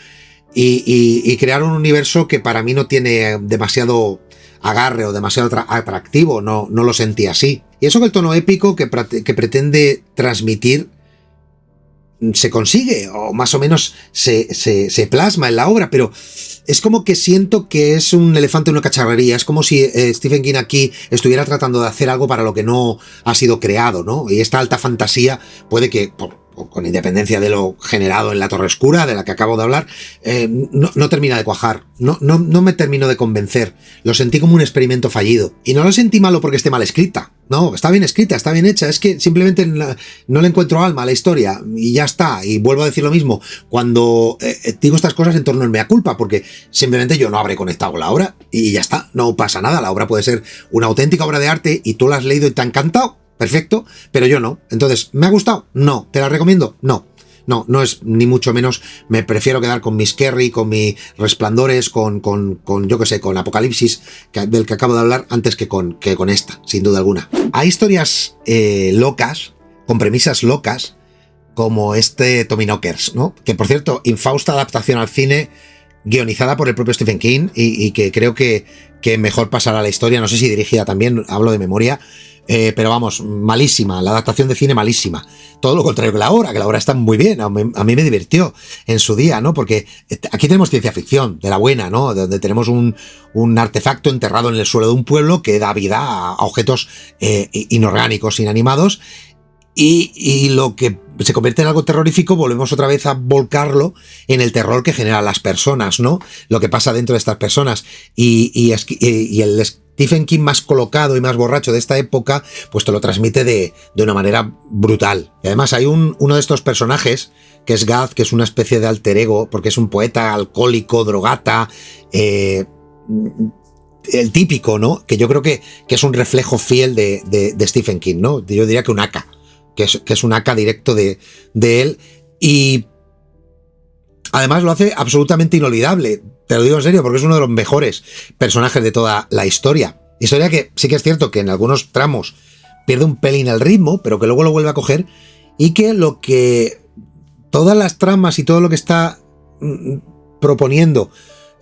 Speaker 2: y crear un universo que para mí no tiene demasiado agarre o demasiado atractivo, no lo sentí así. Y eso que el tono épico que pretende transmitir se consigue, o más o menos se plasma en la obra, pero es como que siento que es un elefante en una cacharrería. Es como si Stephen King aquí estuviera tratando de hacer algo para lo que no ha sido creado, ¿no? Y esta alta fantasía puede que, con independencia de lo generado en La Torre Oscura, de la que acabo de hablar, no termina de cuajar, no me termino de convencer. Lo sentí como un experimento fallido. Y no lo sentí malo porque esté mal escrita. No, está bien escrita, está bien hecha. Es que simplemente no le encuentro alma a la historia y ya está. Y vuelvo a decir lo mismo cuando digo estas cosas en torno al mea culpa, porque simplemente yo no habré conectado con la obra y ya está, no pasa nada. La obra puede ser una auténtica obra de arte y tú la has leído y te ha encantado. Perfecto, pero yo no. Entonces, ¿me ha gustado? No. ¿Te la recomiendo? No. No es ni mucho menos. Me prefiero quedar con Miss Carey, con mis Resplandores, con yo que sé, con Apocalipsis, del que acabo de hablar, antes que con esta, sin duda alguna. Hay historias locas, con premisas locas, como este Tommyknockers, ¿no? Que, por cierto, infausta adaptación al cine, guionizada por el propio Stephen King, y que creo que mejor pasará a la historia. No sé si dirigida también, hablo de memoria. Pero vamos, malísima, la adaptación de cine malísima. Todo lo contrario que la obra está muy bien, a mí me divirtió en su día, ¿no? Porque aquí tenemos ciencia ficción, de la buena, ¿no? Donde tenemos un artefacto enterrado en el suelo de un pueblo que da vida a objetos inorgánicos, inanimados, y lo que se convierte en algo terrorífico, volvemos otra vez a volcarlo en el terror que generan las personas, ¿no? Lo que pasa dentro de estas personas, y el Stephen King más colocado y más borracho de esta época, pues te lo transmite de una manera brutal. Y además hay uno de estos personajes, que es Gaz, que es una especie de alter ego, porque es un poeta alcohólico, drogata, el típico, ¿no? Que yo creo que es un reflejo fiel de Stephen King, ¿no? Yo diría que un aka, que es un aka directo de él, y además lo hace absolutamente inolvidable. Te lo digo en serio, porque es uno de los mejores personajes de toda la historia. Historia que sí que es cierto que en algunos tramos pierde un pelín el ritmo, pero que luego lo vuelve a coger, y que todas las tramas y todo lo que está proponiendo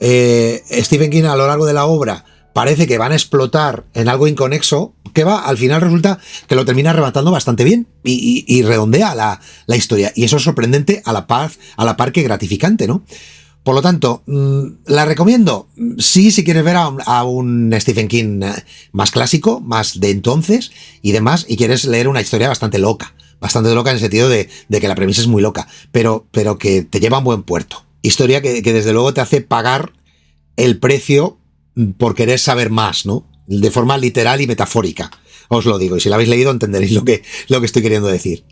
Speaker 2: Stephen King a lo largo de la obra parece que van a explotar en algo inconexo, que al final resulta que lo termina rematando bastante bien y redondea la historia. Y eso es sorprendente a la par que gratificante, ¿no? Por lo tanto, ¿la recomiendo? Sí, si quieres ver a un Stephen King más clásico, más de entonces y demás, y quieres leer una historia bastante loca en el sentido de que la premisa es muy loca, pero que te lleva a un buen puerto. Historia que desde luego te hace pagar el precio por querer saber más, ¿no? De forma literal y metafórica, os lo digo, y si la habéis leído entenderéis lo que estoy queriendo decir.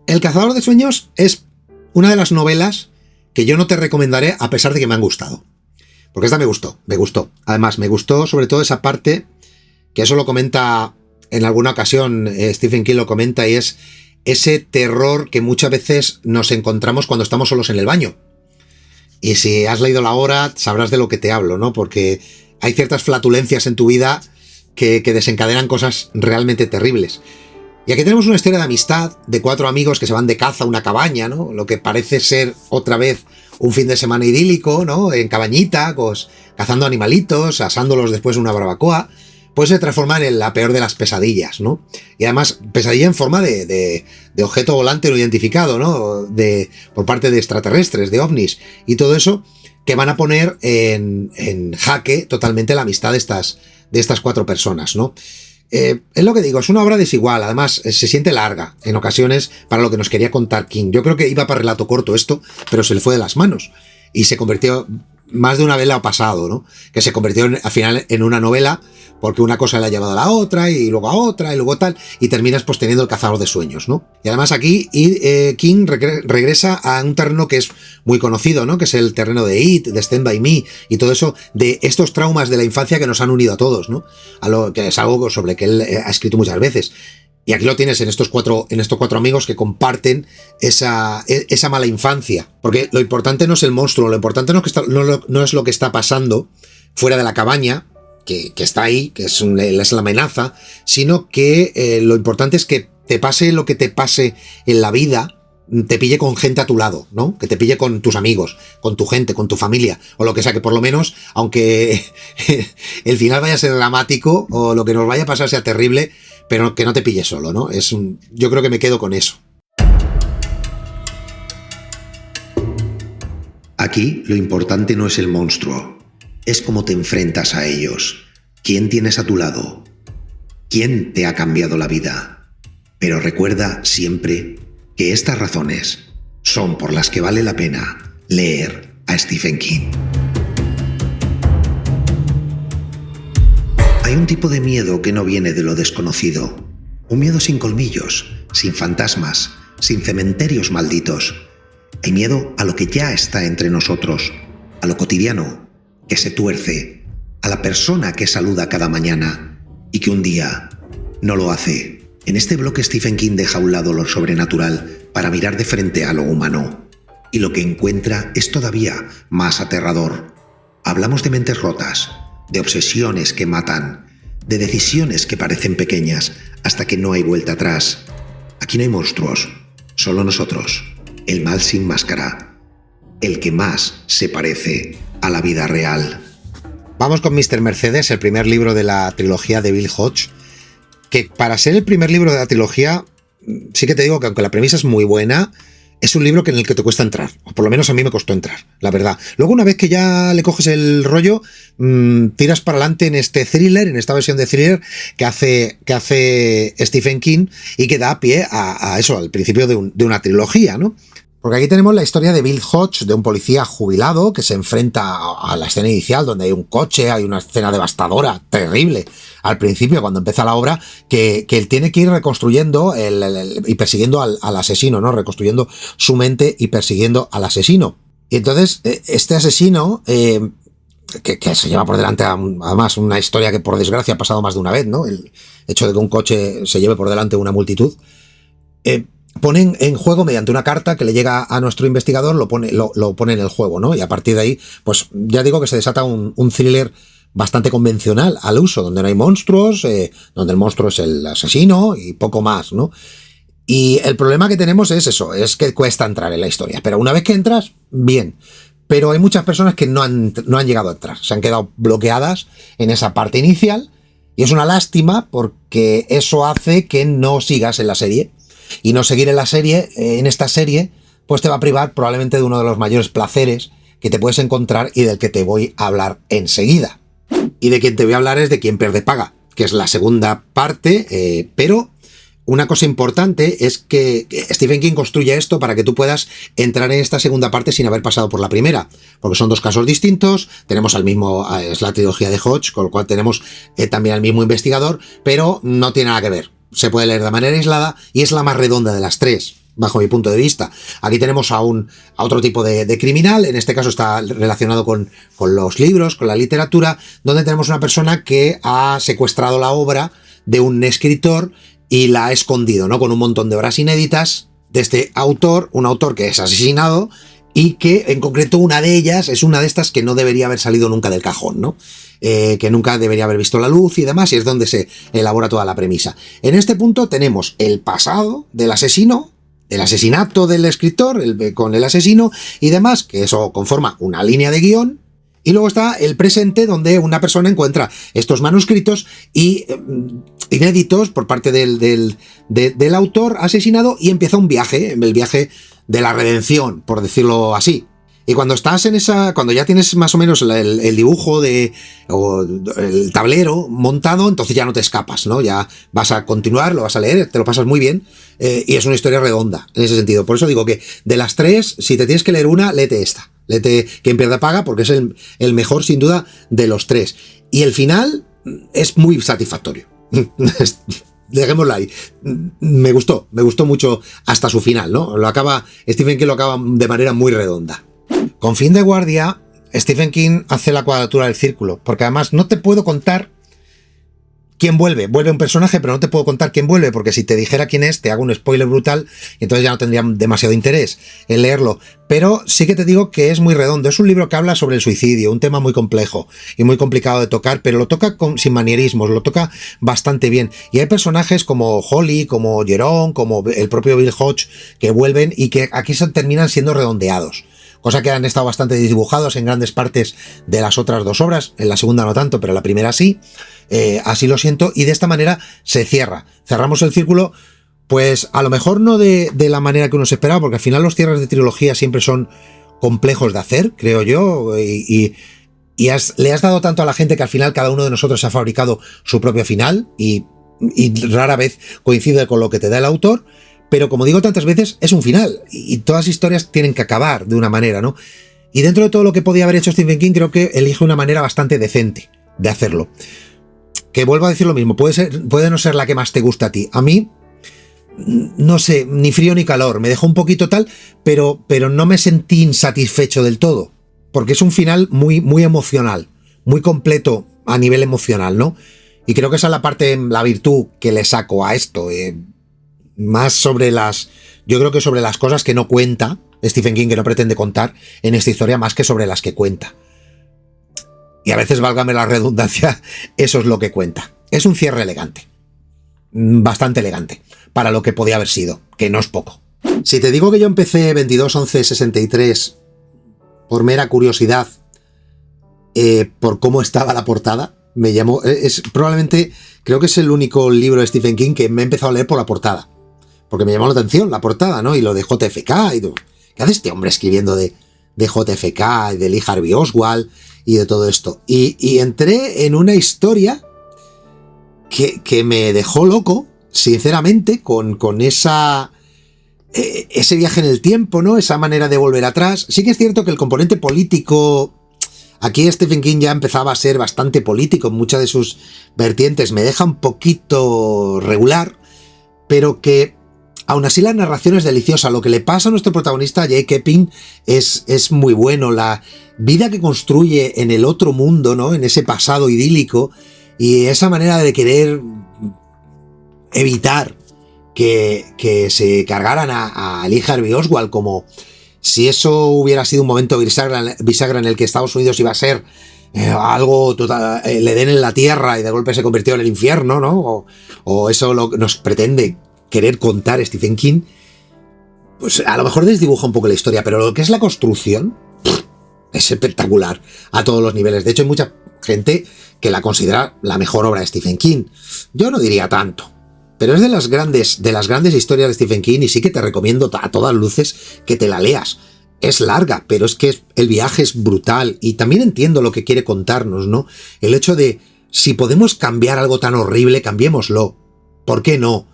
Speaker 2: El cazador de sueños es una de las novelas que yo no te recomendaré a pesar de que me han gustado. Porque esta me gustó. Además, me gustó sobre todo esa parte, que eso lo comenta en alguna ocasión Stephen King lo comenta, y es ese terror que muchas veces nos encontramos cuando estamos solos en el baño. Y si has leído la obra, sabrás de lo que te hablo, ¿no? Porque hay ciertas flatulencias en tu vida que desencadenan cosas realmente terribles. Y aquí tenemos una historia de amistad de 4 amigos que se van de caza a una cabaña, ¿no? Lo que parece ser otra vez un fin de semana idílico, ¿no? En cabañita, pues, cazando animalitos, asándolos después en una barbacoa, pues se transforman en la peor de las pesadillas, ¿no? Y además, pesadilla en forma de objeto volante no identificado, ¿no? Por parte de extraterrestres, de ovnis, y todo eso que van a poner en jaque totalmente la amistad de estas 4 personas, ¿no? Es lo que digo, es una obra desigual, además se siente larga en ocasiones para lo que nos quería contar King. Yo creo que iba para relato corto esto, pero se le fue de las manos y se convirtió, más de una vez le ha pasado, ¿no? Que se convirtió al final en una novela, porque una cosa le ha llevado a la otra, y luego a otra, y luego tal, y terminas pues teniendo El cazador de sueños, ¿no? Y además aquí King regresa a un terreno que es muy conocido, ¿no? Que es el terreno de It, de Stand By Me, y todo eso, de estos traumas de la infancia que nos han unido a todos, ¿no? A lo que es algo sobre que él ha escrito muchas veces. Y aquí lo tienes en estos cuatro amigos que comparten esa mala infancia. Porque lo importante no es el monstruo, lo importante no es lo que está pasando fuera de la cabaña, que está ahí, que es la amenaza, sino que lo importante es que te pase lo que te pase en la vida, te pille con gente a tu lado, ¿no? Que te pille con tus amigos, con tu gente, con tu familia, o lo que sea, que por lo menos, aunque el final vaya a ser dramático, o lo que nos vaya a pasar sea terrible, pero que no te pille solo, ¿no? Yo creo que me quedo con eso.
Speaker 1: Aquí lo importante no es el monstruo, es cómo te enfrentas a ellos, quién tienes a tu lado, quién te ha cambiado la vida. Pero recuerda siempre que estas razones son por las que vale la pena leer a Stephen King. Hay un tipo de miedo que no viene de lo desconocido, un miedo sin colmillos, sin fantasmas, sin cementerios malditos. Hay miedo a lo que ya está entre nosotros, a lo cotidiano, que se tuerce, a la persona que saluda cada mañana y que un día no lo hace. En este bloque Stephen King deja a un lado lo sobrenatural para mirar de frente a lo humano, y lo que encuentra es todavía más aterrador. Hablamos de mentes rotas, de obsesiones que matan, de decisiones que parecen pequeñas hasta que no hay vuelta atrás. Aquí no hay monstruos, solo nosotros, el mal sin máscara, el que más se parece a la vida real.
Speaker 2: Vamos con Mr. Mercedes, el primer libro de la trilogía de Bill Hodge, que para ser el primer libro de la trilogía, sí que te digo que aunque la premisa es muy buena, es un libro en el que te cuesta entrar, o por lo menos a mí me costó entrar, la verdad. Luego, una vez que ya le coges el rollo, tiras para adelante en este thriller, en esta versión de thriller que hace Stephen King, y que da pie a eso, al principio de una trilogía, ¿no? Porque aquí tenemos la historia de Bill Hodge, de un policía jubilado que se enfrenta a la escena inicial, donde hay un coche, hay una escena devastadora, terrible, al principio, cuando empieza la obra, que él tiene que ir reconstruyendo y persiguiendo al asesino, ¿no? Reconstruyendo su mente y persiguiendo al asesino. Y entonces, este asesino, que se lleva por delante, además, una historia que por desgracia ha pasado más de una vez, ¿no? El hecho de que un coche se lleve por delante una multitud, ponen en juego mediante una carta que le llega a nuestro investigador, lo pone en el juego, ¿no? Y a partir de ahí, pues ya digo que se desata un thriller bastante convencional al uso, donde no hay monstruos, donde el monstruo es el asesino y poco más, ¿no? Y el problema que tenemos es eso, es que cuesta entrar en la historia, pero una vez que entras, bien. Pero hay muchas personas que no han llegado a entrar, se han quedado bloqueadas en esa parte inicial, y es una lástima porque eso hace que no sigas en la serie. Y no seguir en esta serie, pues te va a privar probablemente de uno de los mayores placeres que te puedes encontrar y del que te voy a hablar enseguida. Y de quien te voy a hablar es de Quien pierde paga, que es la segunda parte, pero una cosa importante es que Stephen King construye esto para que tú puedas entrar en esta segunda parte sin haber pasado por la primera, porque son dos casos distintos, tenemos es la trilogía de Hodge, con lo cual tenemos también al mismo investigador, pero no tiene nada que ver. Se puede leer de manera aislada y es la más redonda de las tres, bajo mi punto de vista. Aquí tenemos a otro tipo de criminal, en este caso está relacionado con los libros, con la literatura, donde tenemos una persona que ha secuestrado la obra de un escritor y la ha escondido, ¿no? Con un montón de obras inéditas de este autor, un autor que es asesinado y que en concreto una de ellas es una de estas que no debería haber salido nunca del cajón, ¿no? Que nunca debería haber visto la luz y demás, y es donde se elabora toda la premisa. En este punto tenemos el pasado del asesino, el asesinato del escritor con el asesino y demás, que eso conforma una línea de guión. Y luego está el presente, donde una persona encuentra estos manuscritos y inéditos por parte del autor asesinado y empieza un viaje, el viaje de la redención, por decirlo así. Y cuando estás en cuando ya tienes más o menos el dibujo o el tablero montado, entonces ya no te escapas, ¿no? Ya vas a continuar, lo vas a leer, te lo pasas muy bien, y es una historia redonda en ese sentido. Por eso digo que de las tres, si te tienes que leer una, léete esta. Léete Quien pierde paga, porque es el mejor sin duda de los tres. Y el final es muy satisfactorio. Dejémoslo ahí. Me gustó mucho hasta su final, ¿no? Stephen King lo acaba de manera muy redonda. Con Fin de guardia, Stephen King hace la cuadratura del círculo, porque además no te puedo contar quién vuelve. Vuelve un personaje, pero no te puedo contar quién vuelve, porque si te dijera quién es, te hago un spoiler brutal y entonces ya no tendría demasiado interés en leerlo. Pero sí que te digo que es muy redondo. Es un libro que habla sobre el suicidio, un tema muy complejo y muy complicado de tocar, pero lo toca sin manierismos, lo toca bastante bien. Y hay personajes como Holly, como Jerome, como el propio Bill Hodge, que vuelven y que aquí terminan siendo redondeados. Cosa que han estado bastante dibujados en grandes partes de las otras dos obras, en la segunda no tanto, pero en la primera sí, así lo siento, y de esta manera se cierra. Cerramos el círculo, pues a lo mejor no de la manera que uno se esperaba, porque al final los cierres de trilogía siempre son complejos de hacer, creo yo, y le has dado tanto a la gente que al final cada uno de nosotros ha fabricado su propio final, y rara vez coincide con lo que te da el autor. Pero como digo tantas veces, es un final y todas las historias tienen que acabar de una manera, ¿no? Y dentro de todo lo que podía haber hecho Stephen King, creo que elige una manera bastante decente de hacerlo. Que vuelvo a decir lo mismo, puede no ser la que más te gusta a ti. A mí, no sé, ni frío ni calor, me dejó un poquito tal, pero no me sentí insatisfecho del todo. Porque es un final muy, muy emocional, muy completo a nivel emocional, ¿no? Y creo que esa es la virtud que le saco a esto, más sobre yo creo que sobre las cosas que no cuenta Stephen King, que no pretende contar en esta historia, más que sobre las que cuenta. Y a veces, válgame la redundancia, eso es lo que cuenta. Es un cierre elegante. Bastante elegante. Para lo que podía haber sido, que no es poco. Si te digo que yo empecé 22-11-63 por mera curiosidad, por cómo estaba la portada, me llamó... probablemente, creo que es el único libro de Stephen King que me he empezado a leer por la portada. Porque me llamó la atención la portada, ¿no? Y lo de JFK y todo. ¿Qué hace este hombre escribiendo de JFK y de Lee Harvey Oswald y de todo esto? Y entré en una historia que me dejó loco, sinceramente, con ese viaje en el tiempo, ¿no? Esa manera de volver atrás. Sí que es cierto que el componente político... Aquí Stephen King ya empezaba a ser bastante político en muchas de sus vertientes. Me deja un poquito regular, pero que... Aún así la narración es deliciosa. Lo que le pasa a nuestro protagonista, Jake Epping, es muy bueno. La vida que construye en el otro mundo, ¿no? En ese pasado idílico, y esa manera de querer evitar que se cargaran a Lee Harvey Oswald, como si eso hubiera sido un momento bisagra en el que Estados Unidos iba a ser algo total, le den en la tierra y de golpe se convirtió en el infierno, ¿no? O eso nos pretende querer contar Stephen King, pues a lo mejor desdibuja un poco la historia, pero lo que es la construcción es espectacular a todos los niveles. De hecho, hay mucha gente que la considera la mejor obra de Stephen King. Yo no diría tanto, pero es de las grandes historias de Stephen King, y sí que te recomiendo a todas luces que te la leas. Es larga, pero es que el viaje es brutal, y también entiendo lo que quiere contarnos, ¿no? El hecho de, si podemos cambiar algo tan horrible, cambiémoslo. ¿Por qué no?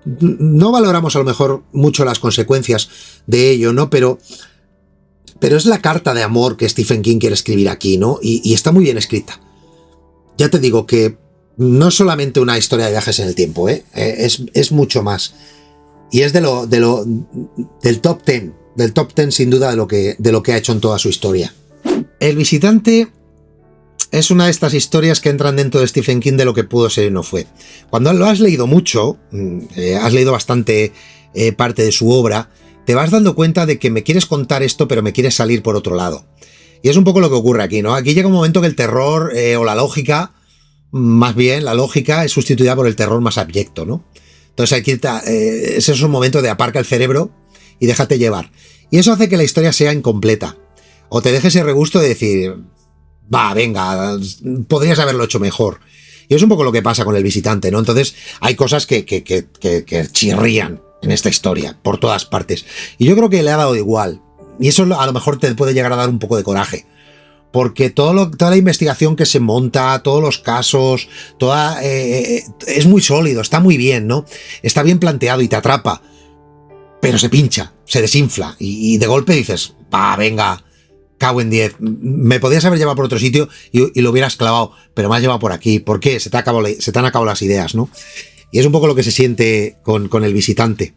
Speaker 2: No valoramos a lo mejor mucho las consecuencias de ello, ¿no? Pero es la carta de amor que Stephen King quiere escribir aquí, ¿no? Y está muy bien escrita. Ya te digo que no es solamente una historia de viajes en el tiempo, es mucho más. Y es del top 10 sin duda de lo que ha hecho en toda su historia. El visitante es una de estas historias que entran dentro de Stephen King de lo que pudo ser y no fue. Cuando lo has leído mucho, has leído bastante parte de su obra, te vas dando cuenta de que me quieres contar esto, pero me quieres salir por otro lado. Y es un poco lo que ocurre aquí, ¿no? Aquí llega un momento que el terror o la lógica, más bien la lógica, es sustituida por el terror más abyecto, ¿no? Entonces aquí ese es un momento de aparca el cerebro y déjate llevar. Y eso hace que la historia sea incompleta. O te dejes ese regusto de decir, va, venga, podrías haberlo hecho mejor. Y es un poco lo que pasa con El Visitante, ¿no? Entonces hay cosas que chirrían en esta historia, por todas partes. Y yo creo que le ha dado igual. Y eso a lo mejor te puede llegar a dar un poco de coraje. Porque toda la investigación que se monta, todos los casos, es muy sólido, está muy bien, ¿no? Está bien planteado y te atrapa. Pero se pincha, se desinfla. Y de golpe dices, va, venga, cago en 10. Me podías haber llevado por otro sitio y lo hubieras clavado, pero me has llevado por aquí. ¿Por qué? Se te han acabado las ideas, ¿no? Y es un poco lo que se siente con El Visitante.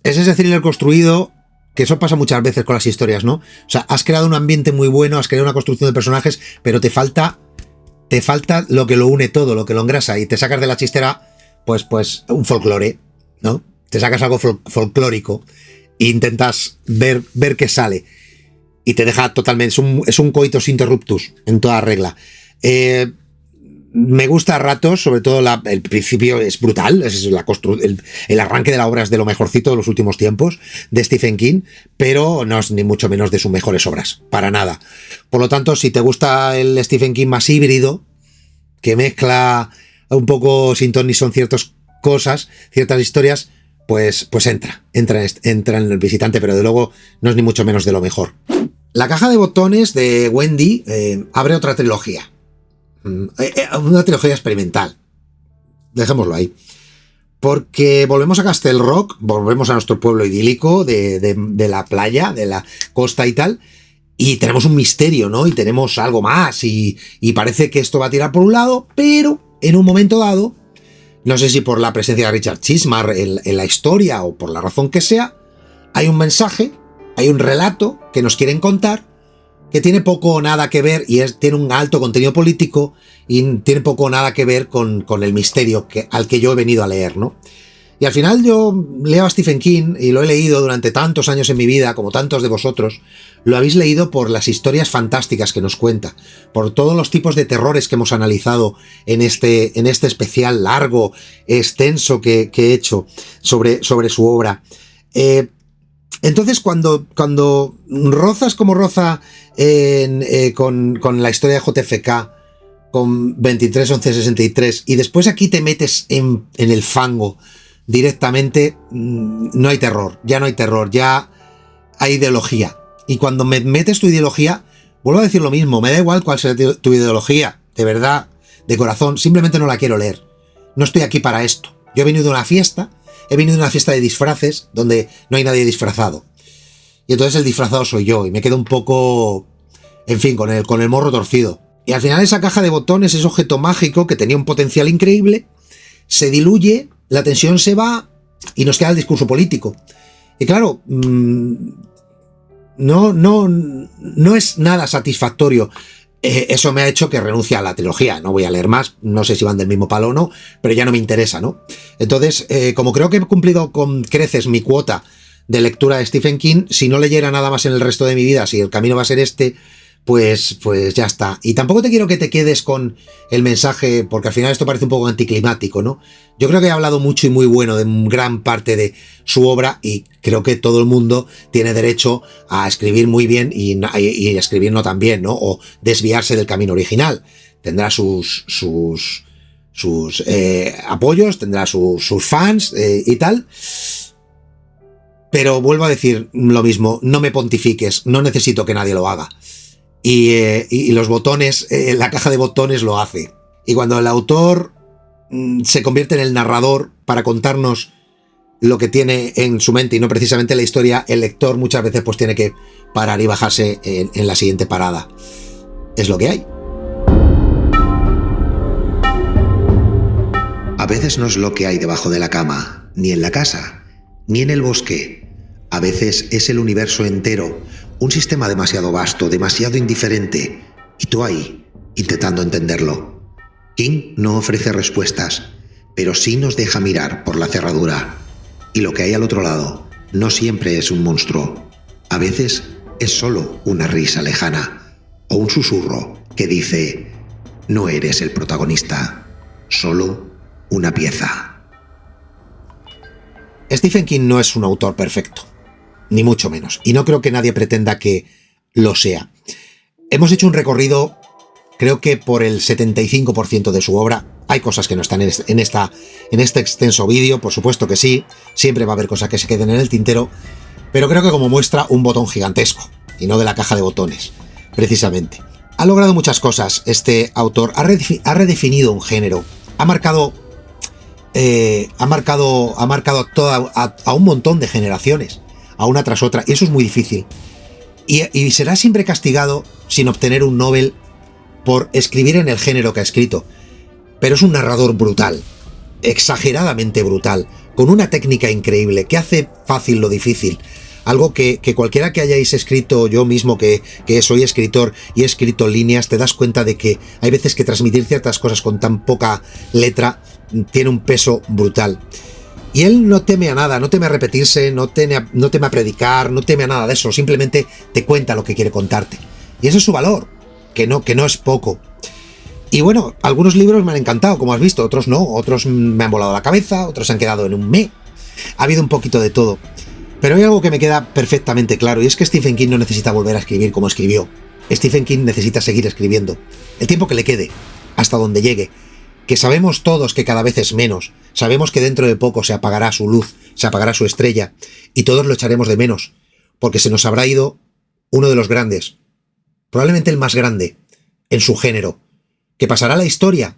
Speaker 2: Es ese thriller construido, que eso pasa muchas veces con las historias, ¿no? O sea, has creado un ambiente muy bueno, has creado una construcción de personajes, pero te falta lo que lo une todo, lo que lo engrasa, y te sacas de la chistera, pues un folclore, ¿no? Te sacas algo folclórico e intentas ver qué sale. Y te deja totalmente... Es un coitus interruptus, en toda regla. Me gusta a ratos, sobre todo el principio es brutal, el arranque de la obra es de lo mejorcito de los últimos tiempos de Stephen King, pero no es ni mucho menos de sus mejores obras, para nada. Por lo tanto, si te gusta el Stephen King más híbrido, que mezcla un poco sin ton ni son ciertas cosas, ciertas historias, pues entra en El Visitante, pero de luego no es ni mucho menos de lo mejor. La caja de botones de Wendy abre otra trilogía. Una trilogía experimental. Dejémoslo ahí. Porque volvemos a Castle Rock, volvemos a nuestro pueblo idílico de la playa, de la costa y tal, y tenemos un misterio, ¿no? Y tenemos algo más, y parece que esto va a tirar por un lado, pero en un momento dado, no sé si por la presencia de Richard Chizmar en la historia o por la razón que sea, hay un mensaje, hay un relato que nos quieren contar, que tiene poco o nada que ver, y tiene un alto contenido político, y tiene poco o nada que ver con el misterio al que yo he venido a leer, ¿no? Y al final yo leo a Stephen King, y lo he leído durante tantos años en mi vida, como tantos de vosotros, lo habéis leído por las historias fantásticas que nos cuenta, por todos los tipos de terrores que hemos analizado en este especial largo, extenso que he hecho sobre su obra. Entonces, cuando rozas como roza con la historia de JFK, con 23-11-63, y después aquí te metes en el fango directamente, no hay terror, ya hay ideología. Y cuando me metes tu ideología, vuelvo a decir lo mismo, me da igual cuál sea tu ideología, de verdad, de corazón, simplemente no la quiero leer. No estoy aquí para esto. Yo he venido de una fiesta de disfraces donde no hay nadie disfrazado. Y entonces el disfrazado soy yo, y me quedo un poco, en fin, con el morro torcido. Y al final esa caja de botones, ese objeto mágico que tenía un potencial increíble, se diluye, la tensión se va y nos queda el discurso político. Y claro, no es nada satisfactorio. Eso me ha hecho que renuncie a la trilogía. No voy a leer más, no sé si van del mismo palo o no, pero ya no me interesa, ¿no? Entonces, como creo que he cumplido con creces mi cuota de lectura de Stephen King, si no leyera nada más en el resto de mi vida, si el camino va a ser este, pues ya está. Y tampoco te quiero que te quedes con el mensaje, porque al final esto parece un poco anticlimático, ¿no? Yo creo que he hablado mucho y muy bueno de gran parte de su obra, y creo que todo el mundo tiene derecho a escribir muy bien y escribir no tan bien, ¿no? O desviarse del camino original. Tendrá sus apoyos, tendrá sus fans y tal. Pero vuelvo a decir lo mismo, no me pontifiques, no necesito que nadie lo haga. Y los botones, la caja de botones lo hace. Y cuando el autor se convierte en el narrador para contarnos lo que tiene en su mente y no precisamente la historia, el lector muchas veces pues tiene que parar y bajarse en la siguiente parada. Es lo que hay.
Speaker 1: A veces no es lo que hay debajo de la cama, ni en la casa, ni en el bosque. A veces es el universo entero, un sistema demasiado vasto, demasiado indiferente, y tú ahí, intentando entenderlo. King no ofrece respuestas, pero sí nos deja mirar por la cerradura. Y lo que hay al otro lado no siempre es un monstruo. A veces es solo una risa lejana o un susurro que dice: no eres el protagonista, solo una pieza.
Speaker 2: Stephen King no es un autor perfecto, ni mucho menos, y no creo que nadie pretenda que lo sea. Hemos hecho un recorrido, creo que por el 75% de su obra. Hay cosas que no están en este extenso vídeo, por supuesto que sí, siempre va a haber cosas que se queden en el tintero, pero creo que como muestra un botón gigantesco, y no de la caja de botones, precisamente. Ha logrado muchas cosas este autor, ha redefinido un género, ha marcado a un montón de generaciones, a una tras otra, y eso es muy difícil. Y será siempre castigado sin obtener un Nobel por escribir en el género que ha escrito. Pero es un narrador brutal, exageradamente brutal, con una técnica increíble, que hace fácil lo difícil. Algo que cualquiera que hayáis escrito, yo mismo que soy escritor y he escrito líneas, te das cuenta de que hay veces que transmitir ciertas cosas con tan poca letra tiene un peso brutal. Y él no teme a nada, no teme a repetirse, no teme a predicar, no teme a nada de eso, simplemente te cuenta lo que quiere contarte. Y ese es su valor, que no es poco. Y bueno, algunos libros me han encantado, como has visto, otros no, otros me han volado la cabeza, otros se han quedado en un meh. Ha habido un poquito de todo. Pero hay algo que me queda perfectamente claro, y es que Stephen King no necesita volver a escribir como escribió. Stephen King necesita seguir escribiendo, el tiempo que le quede, hasta donde llegue. Que sabemos todos que cada vez es menos, sabemos que dentro de poco se apagará su luz, se apagará su estrella, y todos lo echaremos de menos, porque se nos habrá ido uno de los grandes, probablemente el más grande, en su género, que pasará a la historia,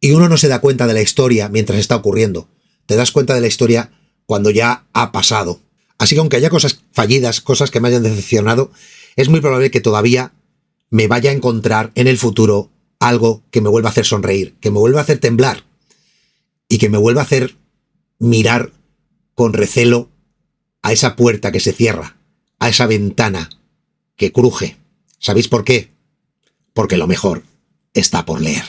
Speaker 2: y uno no se da cuenta de la historia mientras está ocurriendo, te das cuenta de la historia cuando ya ha pasado. Así que aunque haya cosas fallidas, cosas que me hayan decepcionado, es muy probable que todavía me vaya a encontrar en el futuro algo que me vuelva a hacer sonreír, que me vuelva a hacer temblar y que me vuelva a hacer mirar con recelo a esa puerta que se cierra, a esa ventana que cruje. ¿Sabéis por qué? Porque lo mejor está por leer.